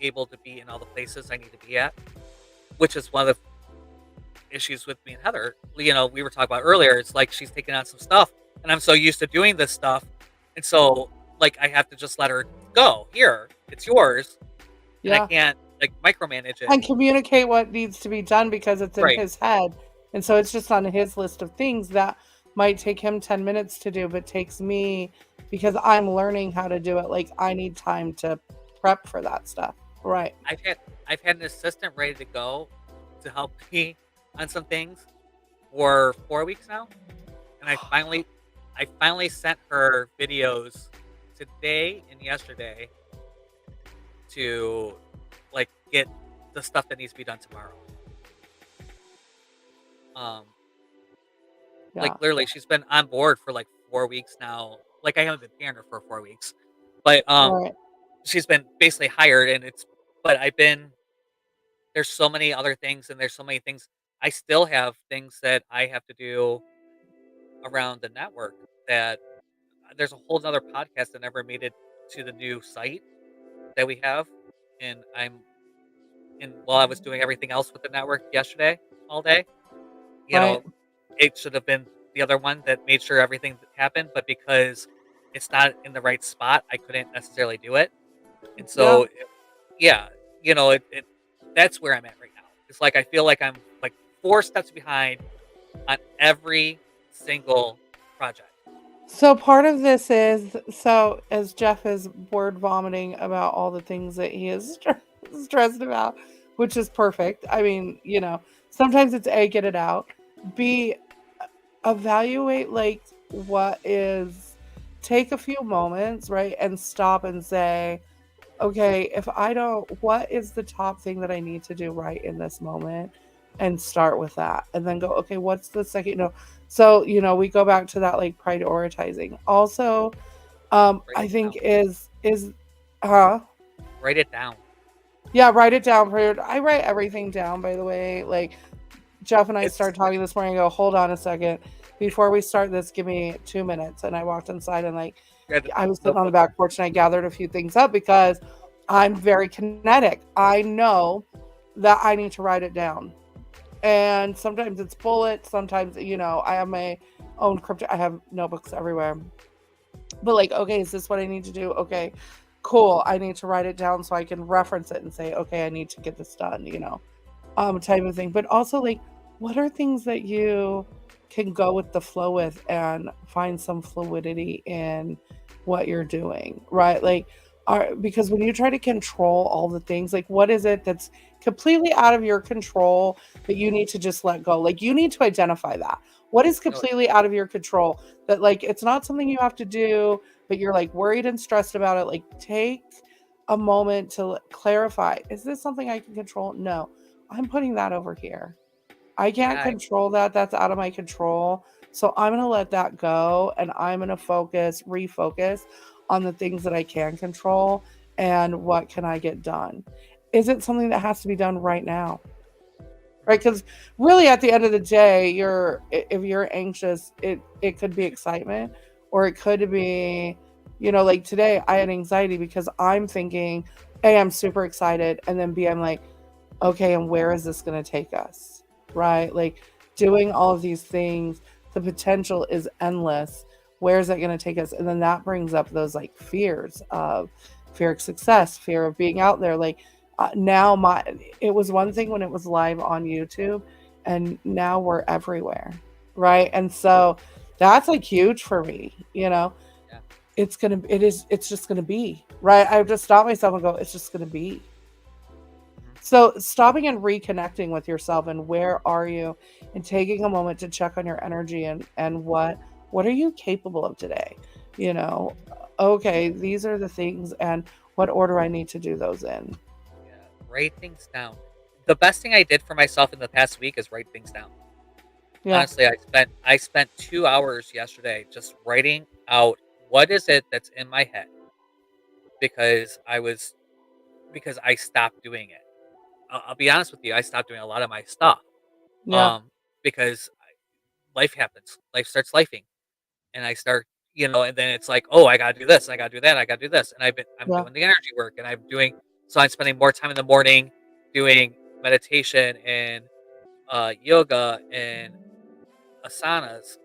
able to be in all the places I need to be at, which is one of the issues with me and Heather. We were talking about earlier. It's like she's taking on some stuff, and I'm so used to doing this stuff, and so like I have to just let her go. Here, it's yours, and I Yeah. can't like micromanage it. And communicate what needs to be done because it's in Right. his head. And so it's just on his list of things that might take him 10 minutes to do, but takes me because I'm learning how to do it. Like I need time to prep for that stuff. Right. I've had I've had an assistant ready to go to help me on some things for 4 weeks now, and I finally sent her videos today and yesterday to like get the stuff that needs to be done tomorrow. Um, like Yeah. literally, she's been on board for like 4 weeks now. Like I haven't been paying her for 4 weeks, but Right. she's been basically hired, and but I've been there's so many other things, and there's so many things. I still have things that I have to do around the network that there's a whole other podcast that never made it to the new site that we have, and while I was doing everything else with the network yesterday all day, you Right. know, it should have been the other one that made sure everything happened, but because it's not in the right spot, I couldn't necessarily do it. And Yeah. so, yeah, it that's where I'm at right now. It's like I feel like I'm like 4 steps behind on every single project. So part of this is so as Jeff is word vomiting about all the things that he is stressed about, which is perfect. I mean, sometimes it's A, get it out. B, evaluate like what is take a few moments, right? And stop and say, okay, if I don't, what is the top thing that I need to do right in this moment? And start with that. And then go, okay, what's the second? So, we go back to that like prioritizing. Also, Write I it think down. huh? Write it down. Yeah, write it down. I write everything down, by the way. Like Jeff and I It's started talking this morning. I go, hold on a second. Before we start this, give me 2 minutes. And I walked inside and like Got I was sitting on the notebook. back porch and I gathered a few things up because I'm very kinetic. I know that I need to write it down. And sometimes it's bullets. Sometimes, I have my own crypto. I have notebooks everywhere. But like, okay, is this what I need to do? Okay, cool. I need to write it down so I can reference it and say, okay, I need to get this done, type of thing. But also like, what are things that you can go with the flow with and find some fluidity in what you're doing, right? Like, because when you try to control all the things, like what is it that's completely out of your control that you need to just let go? Like you need to identify that. What is No, completely out of your control that like it's not something you have to do, but you're like worried and stressed about it? Like take a moment to clarify, is this something I can control? No, I'm putting that over here. I can't yeah, control that. That's out of my control. So I'm going to let that go and I'm going to refocus on the things that I can control and what can I get done. Is it something that has to be done right now? Right? Because really at the end of the day, if you're anxious, it could be excitement or it could be, like today I had anxiety because I'm thinking, A, I'm super excited. And then B, I'm like, okay, and where is this going to take us? Right? Like doing all of these things, the potential is endless. Where is that going to take us? And then that brings up those like fears of fear of success, fear of being out there. Like now it was one thing when it was live on YouTube, and now we're everywhere, right? And so that's like huge for me. yeah. it's just gonna be, right? I just stop myself and go, it's just gonna be. Mhm. So stopping and reconnecting with yourself and where are you, and taking a moment to check on your energy and what are you capable of today? You know, okay, these are the things and what order I need to do those in. Yeah, write things down. The best thing I did for myself in the past week is write things down. Yeah. Honestly, I spent 2 hours yesterday just writing out what is it that's in my head because I stopped doing it. I'll be honest with you, I stopped doing a lot of my stuff, Yeah. um, because life happens. Life starts lifing, and I start, and then it's like, "Oh, I gotta do this, I gotta do that, I gotta do this," and I'm Yeah. doing the energy work, and I'm spending more time in the morning doing meditation and, yoga and asanas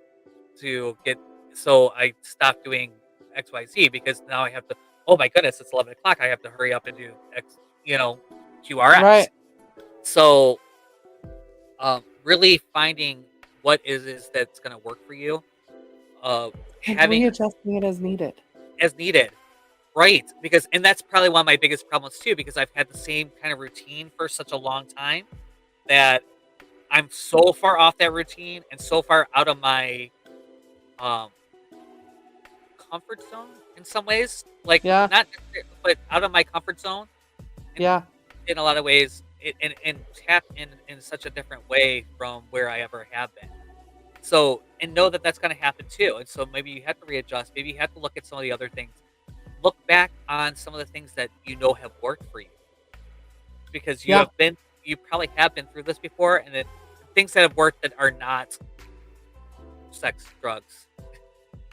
to get so I stopped doing XYZ because now I have to, "Oh my goodness, it's 11 o'clock. I have to hurry up and do X," QRX. Right. So, really finding what is that's gonna work for you, And having readjusting it as needed. as needed. Right, because and that's probably one of my biggest problems too, because I've had the same kind of routine for such a long time that I'm so far off that routine and so far out of my, um, comfort zone in some ways, like, Yeah. not necessar but out of my comfort zone in Yeah. in a lot of ways, and tap in such a different way from where I ever have been. So and know that that's gonna happen too, and so maybe you have to readjust, maybe you have to look at some of the other things. Look back on some of the things that have worked for you because Yeah. you probably have been through this before, and then things that have worked that are not sex, drugs,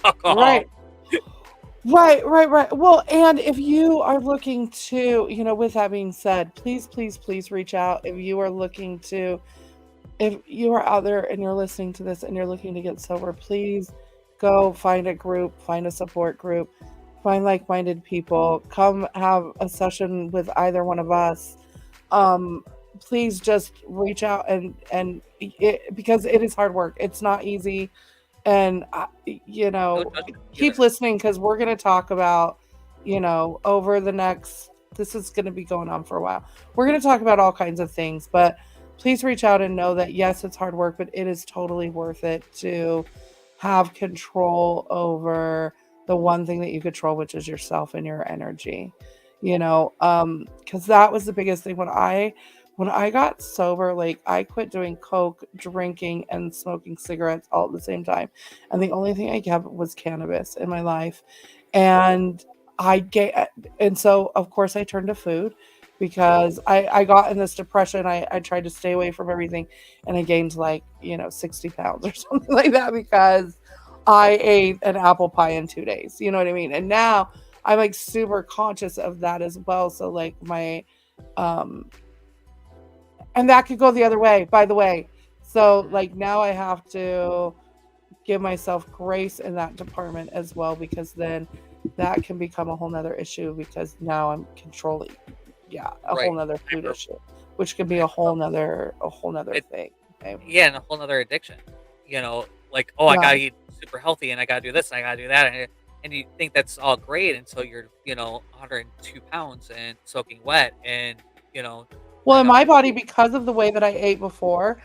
alcohol. Right. Right, right, right. Well, and if you are looking to, with that being said, please, please, please reach out if you are looking to, if you are out there and you're listening to this and you're looking to get sober, please go find a group, find a support group, find like-minded people, come have a session with either one of us. Um, please just reach out because it is hard work. It's not easy, and No judgment keep either. listening because we're going to talk about, over the next, this is going to be going on for a while, we're going to talk about all kinds of things, but please reach out and know that yes, it's hard work, but it is totally worth it to have control over the one thing that you control, which is yourself and your energy. Because that was the biggest thing when I got sober. Like, I quit doing coke, drinking, and smoking cigarettes all at the same time, and the only thing I kept was cannabis in my life. And I get, and so of course I turned to food because I got in this depression. I tried to stay away from everything, and I gained like 60 pounds or something like that because I ate an apple pie in 2 days. You know what I mean? And now I'm like super conscious of that as well. So like my um and that could go the other way, by the way. So Mhm. like now I have to give myself grace in that department as well, because then that can become a whole nother issue because now I'm controlling, yeah, a whole Right. nother I food remember issue, which could be I a whole nother it thing. Okay. yeah, and a whole 'nother addiction. Like, "Oh, I Yeah. gotta eat super healthy, and I gotta do this, and I gotta do that," and you think that's all great until you're, 102 pounds and soaking wet and, Well, throwing in up my puke. body, because of the way that I ate before,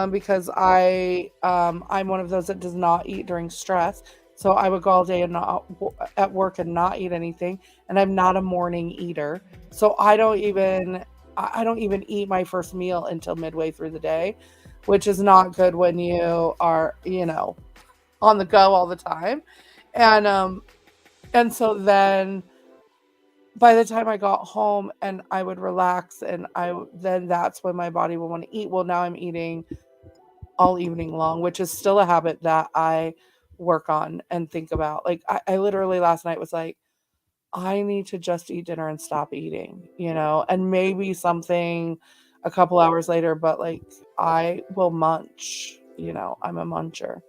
because I'm one of those that does not eat during stress. So I would go all day and not at work and not eat anything, and I'm not a morning eater. So I don't even eat my first meal until midway through the day, which is not good when you are, on the go all the time. And so then by the time I got home and I would relax, and then that's when my body would want to eat. Well, now I'm eating all evening long, which is still a habit that I work on and think about. Like, I literally last night was like, I need to just eat dinner and stop eating, and maybe something a couple hours later, but like I will munch, I'm a muncher.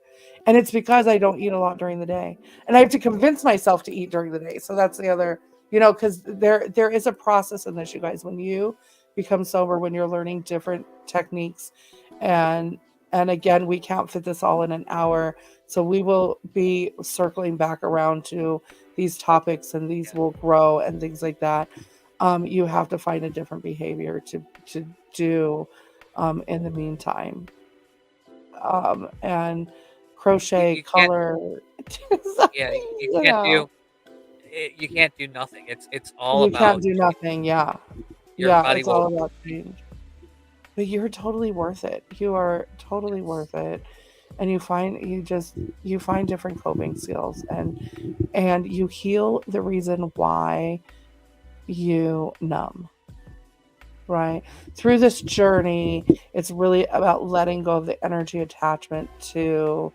And it's because I don't eat a lot during the day. And I have to convince myself to eat during the day. So that's the other, because there is a process in this, you guys. When you become sober, when you're learning different techniques and And again, we can't fit this all in an hour. So we will be circling back around to these topics, and these Yeah. will grow and things like that. You have to find a different behavior to do in the meantime. And crochet, You can't. color, Yeah, something, you you can't know. do. You can't do nothing. It's all You can't about do nothing. Yeah. your Yeah. body It's will. all about change. But you're totally worth it. You are totally Yes. worth it. And you find different coping skills, and you heal the reason why you numb, right? Through this journey, it's really about letting go of the energy attachment to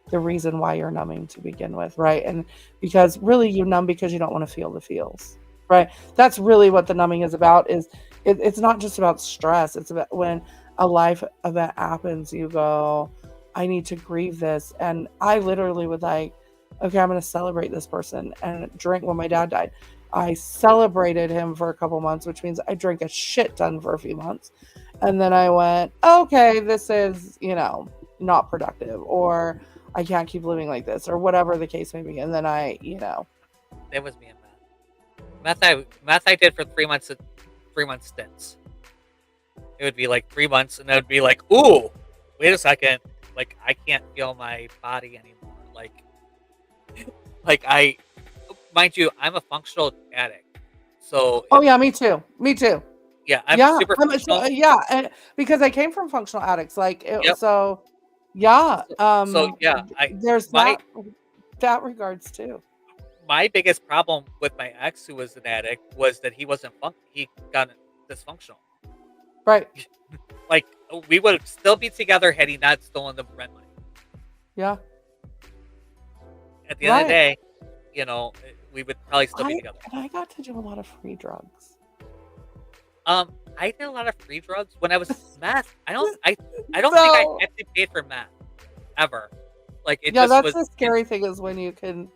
the reason why you're numbing to begin with, right? And because really you numb because you don't want to feel the feels, right? That's really what the numbing is about. It's not just about stress. It's about when a life event happens, you go, I need to grieve this. And I literally would like, okay, I'm going to celebrate this person and drink when my dad died. I celebrated him for a couple months, which means I drank a shit ton for a few months. And then I went, okay, this is, not productive, or I can't keep living like this, or whatever the case may be. And then That was me and math. Math I did for 3 months. 3 month stints. It would be like 3 months, and it would be like, ooh, wait a second. Like I can't feel my body anymore. Like I, mind you, I'm a functional addict. So oh if yeah, me too. Me too. yeah, I'm Yeah. super functional. Yeah. And because I came from functional addicts, Yep. so yeah, So yeah, I there's my that regards too. my biggest problem with my ex, who was an addict, was that he wasn't he got dysfunctional. Right. Like we would still be together had he not stolen the rent money. Yeah. At the end of the Right. day, we would probably still be I together. and I got to do a lot of free drugs. I did a lot of free drugs when I was meth. I don't think I So actually paid for meth ever. Like it yeah, just that's was the in, scary thing, is when you can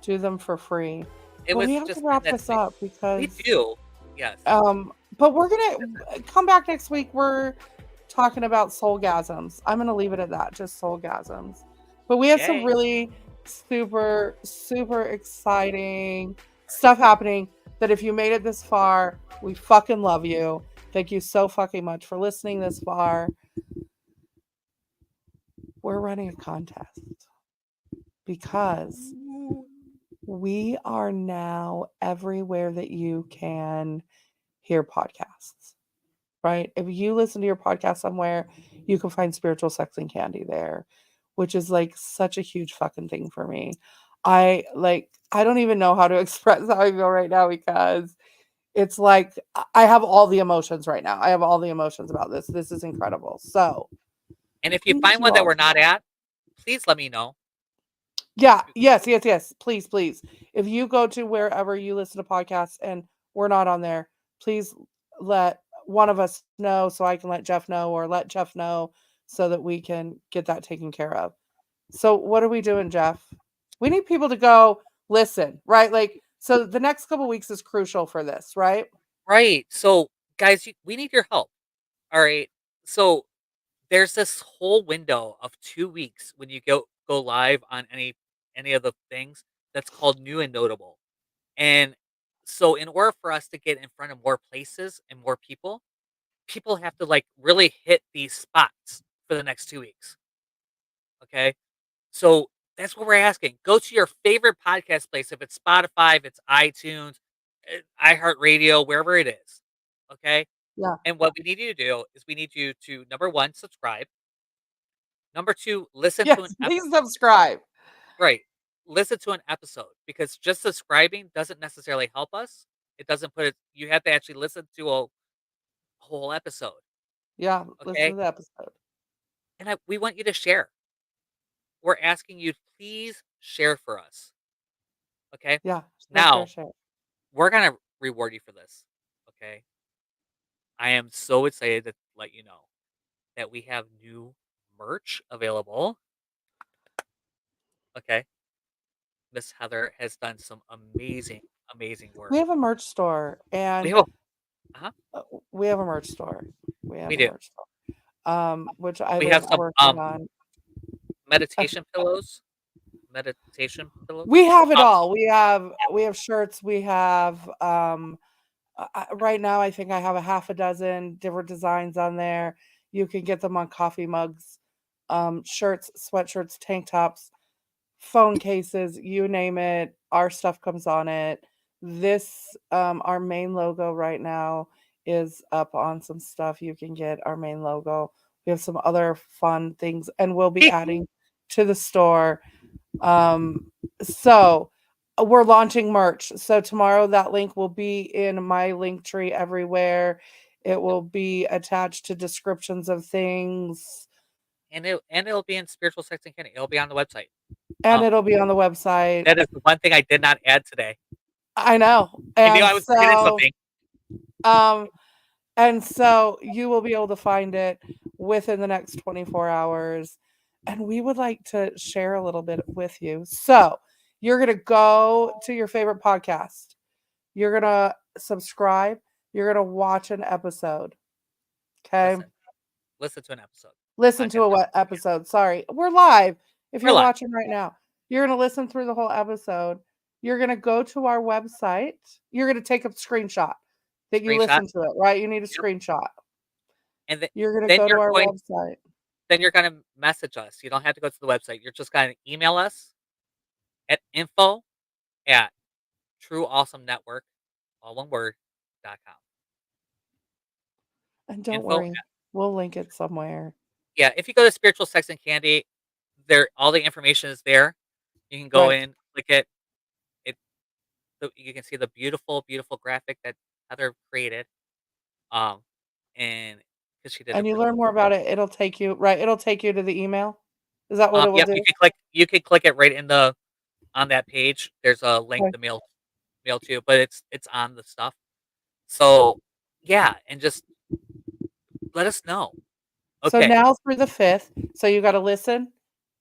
do them for free. it But we was have to just in wrap that this space. up We because do. Yes. but we're gonna come back next week. We're talking about soulgasms. I'm gonna leave it at that, just soulgasms. But we have some Yay. really super, super exciting stuff happening, that if you made it this far, we fucking love you. Thank you so fucking much for listening this far. We're running a contest because we are now everywhere that you can hear podcasts, right? If you listen to your podcast somewhere, you can find Spiritual Sex and Candy there, which is like such a huge fucking thing for me. I don't even know how to express how I feel right now, because it's like I have all the emotions right now. I have all the emotions about this. This is incredible. So And if you we need find you one that all we're to, not at, please let me know. yeah, yes, yes, yes. Please, please. If you go to wherever you listen to podcasts and we're not on there, please let one of us know, so I can let Jeff know, or let Jeff know, so that we can get that taken care of. So what are we doing, Jeff? We need people to go listen, right? Like, so the next couple weeks is crucial for this, right? Right. So, guys, we need your help. All right. So there's this whole window of 2 weeks when you go live on any of the things that's called new and notable. And so in order for us to get in front of more places and more people have to like really hit these spots for the next 2 weeks. Okay. So that's what we're asking. Go to your favorite podcast place. If it's Spotify, if it's iTunes, iHeartRadio, wherever it is. Okay. Yeah. And what we need you to do is we need you to, number one, subscribe. Number two, listen to an Yes, please episode. subscribe. Right. Listen to an episode, because just subscribing doesn't necessarily help us. It doesn't put it, you have to actually listen to a whole episode. Yeah, listen Okay. to the episode. And we want you to share. We're asking you to please share for us. Okay. Yeah, share, share, Now, share. we're going to reward you for this. Okay. I am so excited to let you know that we have new merch available. Okay. Miss Heather has done some amazing, amazing work. We have a merch store, We and have a, uh we have a merch store. We have we a do. merch store. which I've We been have some working on. Okay. meditation pillows. Meditation pillows. We have it Um, all. We have shirts. We have right now. I think I have a half a dozen different designs on there. You can get them on coffee mugs, shirts, sweatshirts, tank tops, phone cases, you name it. Our stuff comes on it. This our main logo right now is up on some stuff. You can get our main logo. We have some other fun things, and we'll be adding to the store. So we're launching merch. So tomorrow that link will be in my link tree everywhere. It Yep. will be attached to descriptions of things, It'll be in Spiritual Sex and Candy. It'll be on the website. and Um, it'll be on the website. that is the one thing I did not add today. I know. I knew I was forgetting something. Um, and so you will be able to find it within the next 24 hours. And we would like to share a little bit with you. So you're going to go to your favorite podcast. You're going to subscribe. You're going to watch an episode. Okay. Listen, listen to an episode. Listen Not to gonna a listen what to it. episode? Sorry. We're live. If We're you're live. watching right now, you're going to listen through the whole episode. You're going to go to our website. You're going to take a screenshot that you Screenshot. listen to it, right? You need a Yep. screenshot. And You're going to then go to you're our going. website. Then you're gonna message us. You don't have to go to the website. You're just gonna email us at info at True Awesome Network, all one word, .com. And don't Info. worry, we'll link it somewhere. Yeah, if you go to Spiritual Sex and Candy, there all the information is there. You can go Right. in, click it. It you can see the beautiful, beautiful graphic that Heather created. Um, and because she did a And you really learn good more job. about it. It'll take you, right? It'll take you to the email. Is that what it will Yep, do? you can click it right in the on that page. There's a link Okay. to mail to you, but it's on the stuff. So yeah, and just let us know. So Okay. now through the 5th, so you got to listen.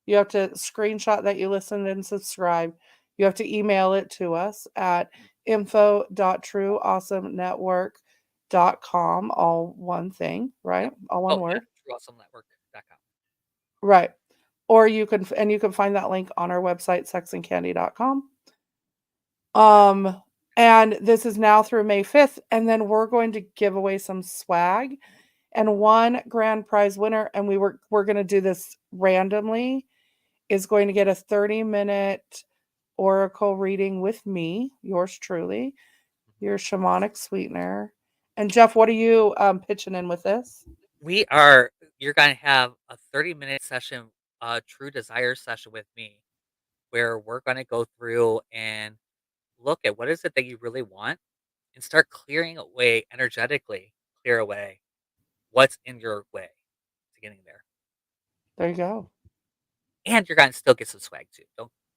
You have to screenshot that you listened and subscribe. You have to email it to us at info.trueawesomenetwork.com, all one thing, Yep. right? All one Oh yeah, word. TrueAwesomeNetwork.com. Right. Or you can find that link on our website, sexandcandy.com. And this is now through May 5th, and then we're going to give away some swag and one grand prize winner, and we're going to do this randomly, is going to get a 30-minute oracle reading with me, yours truly, your Shamanic Sweetener. And Jeff, what are you pitching in with this? You're gonna have a 30-minute session, true desire session with me, where we're gonna go through and look at what is it that you really want and start clearing away energetically, clear away what's in your way to getting there. There you go. And you're gonna still get some swag too.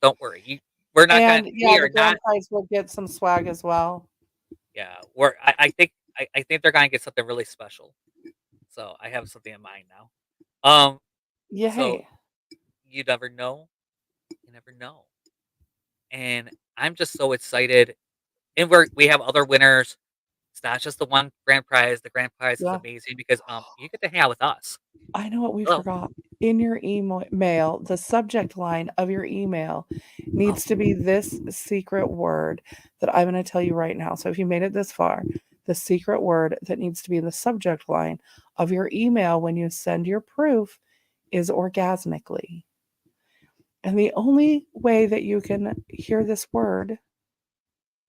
Don't worry. We're not gonna And yeah, we the are not grand prize will get some swag as well. yeah, I think they're gonna get something really special. So I have something in mind now. So Yay. you never know. You never know. And I'm just so excited. And we have other winners. It's not just the one grand prize. The grand prize is Yeah. amazing because you get to hang out with us. I know what we Oh, forgot. In your email, the subject line of your email oh, needs to be this secret word that I'm going to tell you right now. So if you made it this far, the secret word that needs to be in the subject line of your email when you send your proof is orgasmically. And the only way that you can hear this word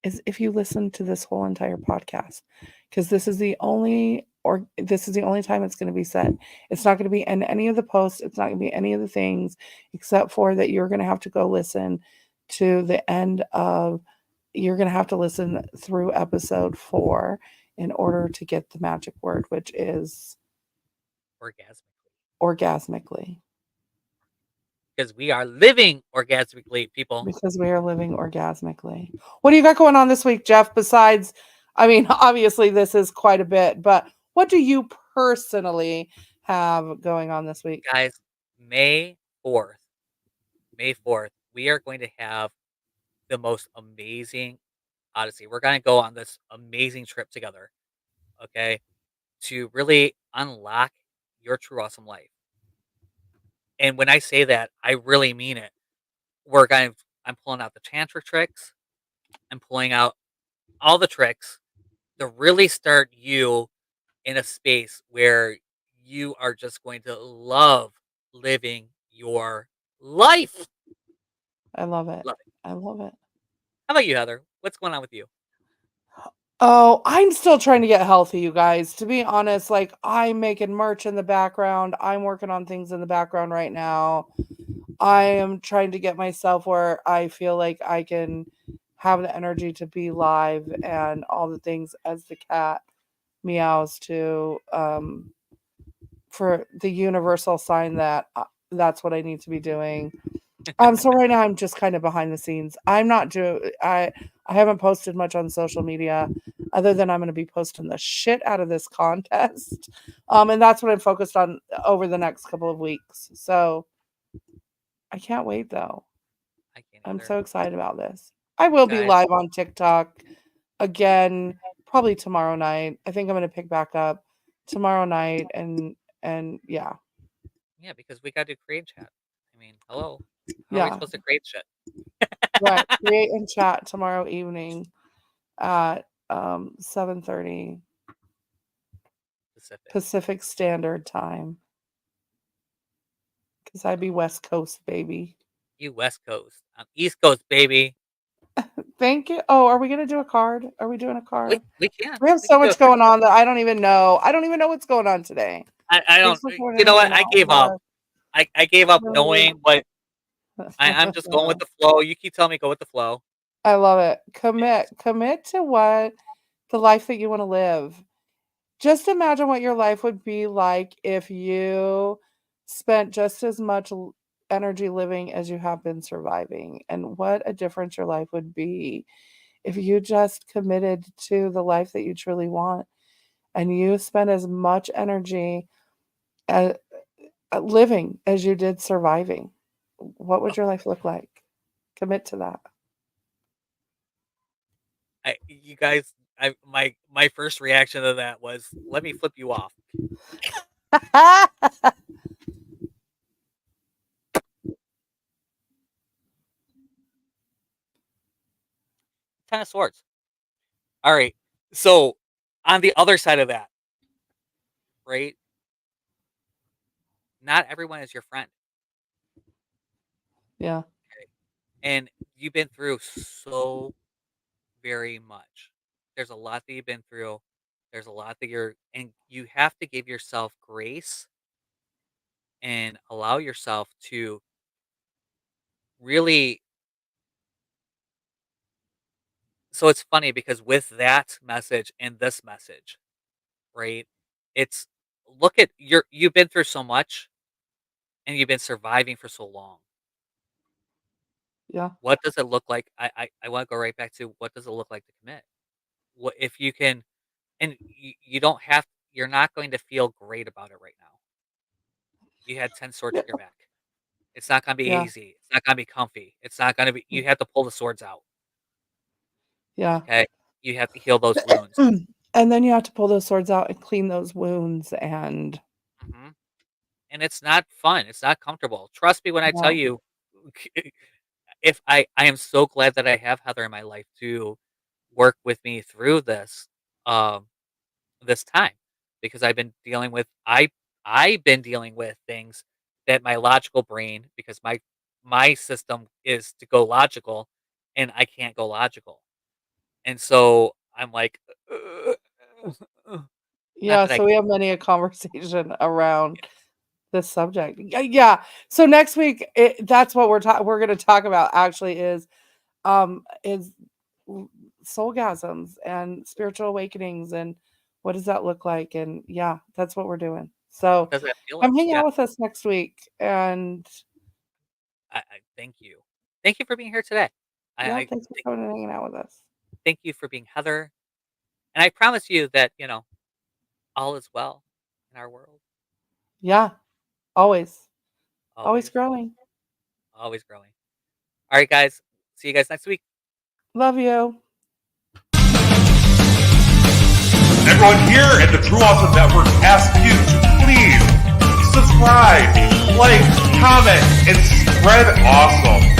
is if you listen to this whole entire podcast, because this is the only time it's going to be said. It's not going to be in any of the posts. It's not going to be any of the things, except for that you're going to have to go listen to the end of you're going to have to listen through episode 4 in order to get the magic word, which is orgasmically. orgasmically, Because we are living orgasmically, people. because we are living orgasmically. What do you got going on this week, Jeff? Besides, I mean, obviously this is quite a bit, but what do you personally have going on this week? Guys, May 4th, May 4th, we are going to have the most amazing Odyssey. We're going to go on this amazing trip together. Okay. To really unlock your true awesome life. And when I say that, I really mean it. I'm pulling out the tantric tricks. I'm pulling out all the tricks to really start you in a space where you are just going to love living your life. I love it. Love it. I love it. How about you, Heather? What's going on with you? Oh, I'm still trying to get healthy, you guys. To be honest, like I'm making merch in the background. I'm working on things in the background right now. I am trying to get myself where I feel like I can have the energy to be live and all the things as the cat meows to for the universal sign that that's what I need to be doing. So right now I'm just kind of behind the scenes. I'm not doing I haven't posted much on social media other than I'm going to be posting the shit out of this contest. And that's what I'm focused on over the next couple of weeks. So I can't wait though. I can't I'm either. so excited about this. I will be Guys, live on TikTok again probably tomorrow night. I think I'm going to pick back up tomorrow night and yeah. yeah, because we got to create chat. I mean, hello. How are we Yeah. supposed to create shit? Right. Create and chat tomorrow evening at 7:30 Pacific. Pacific Standard Time. Because I'd be West Coast, baby. You West Coast. I'm East Coast, baby. Thank you. Oh, are we gonna do a card? Are we doing a We card? we can. We have We so can do much a card. going on that I don't even know. I don't even know what's going on today. I don't. Thanks for You joining know and what? hanging I out gave up. with I gave up us. knowing what I'm just going with the flow. You keep telling me go with the flow. I love it. Commit to what the life that you want to live. Just imagine what your life would be like if you spent just as much energy living as you have been surviving, and what a difference your life would be if you just committed to the life that you truly want and you spent as much energy at, living as you did surviving. What would Oh, your life look like? Commit to that. you guys. My first reaction to that was let me flip you off. 10 of Swords. All right. So on the other side of that, right? Not everyone is your friend. Yeah. Okay? And you've been through so very much. There's a lot that you've been through. There's a lot that and you have to give yourself grace and allow yourself to really. So it's funny because with that message and this message, right? It's look at you've been through so much and you've been surviving for so long. Yeah. What does it look like? I want to go right back to what does it look like to commit? What if you can, and you don't have, you're not going to feel great about it right now. You had 10 swords Yeah. at your back. It's not going to be Yeah. easy. It's not going to be comfy. It's not going to be, you have to pull the swords out. Yeah. Okay. You have to heal those wounds. And then you have to pull those swords out and clean those wounds and Hmm. And it's not fun. It's not comfortable. Trust me when I tell yeah. you, if I am so glad that I have Heather in my life to work with me through this, um, this time because I've been dealing with things that my logical brain because my system is to go logical and I can't go logical. And so I'm like not Yeah, that I so we have many a conversation around this subject. Yeah. So next week, that's what we're going to talk about. Actually, is l- soulgasms and spiritual awakenings and what does that look like? And yeah, that's what we're doing. what So does that feel like? come hang Yeah. out with us next week, and I thank you. Thank you for being here today. yeah, I thanks for coming and hanging out with us. thank you for being Heather. And I promise you that, all is well in our world. Yeah, always, always Always, growing. always growing. All right, guys. See you guys next week. Love you. Everyone here at the True Awesome Network asks you to please subscribe, like, comment, and spread awesome.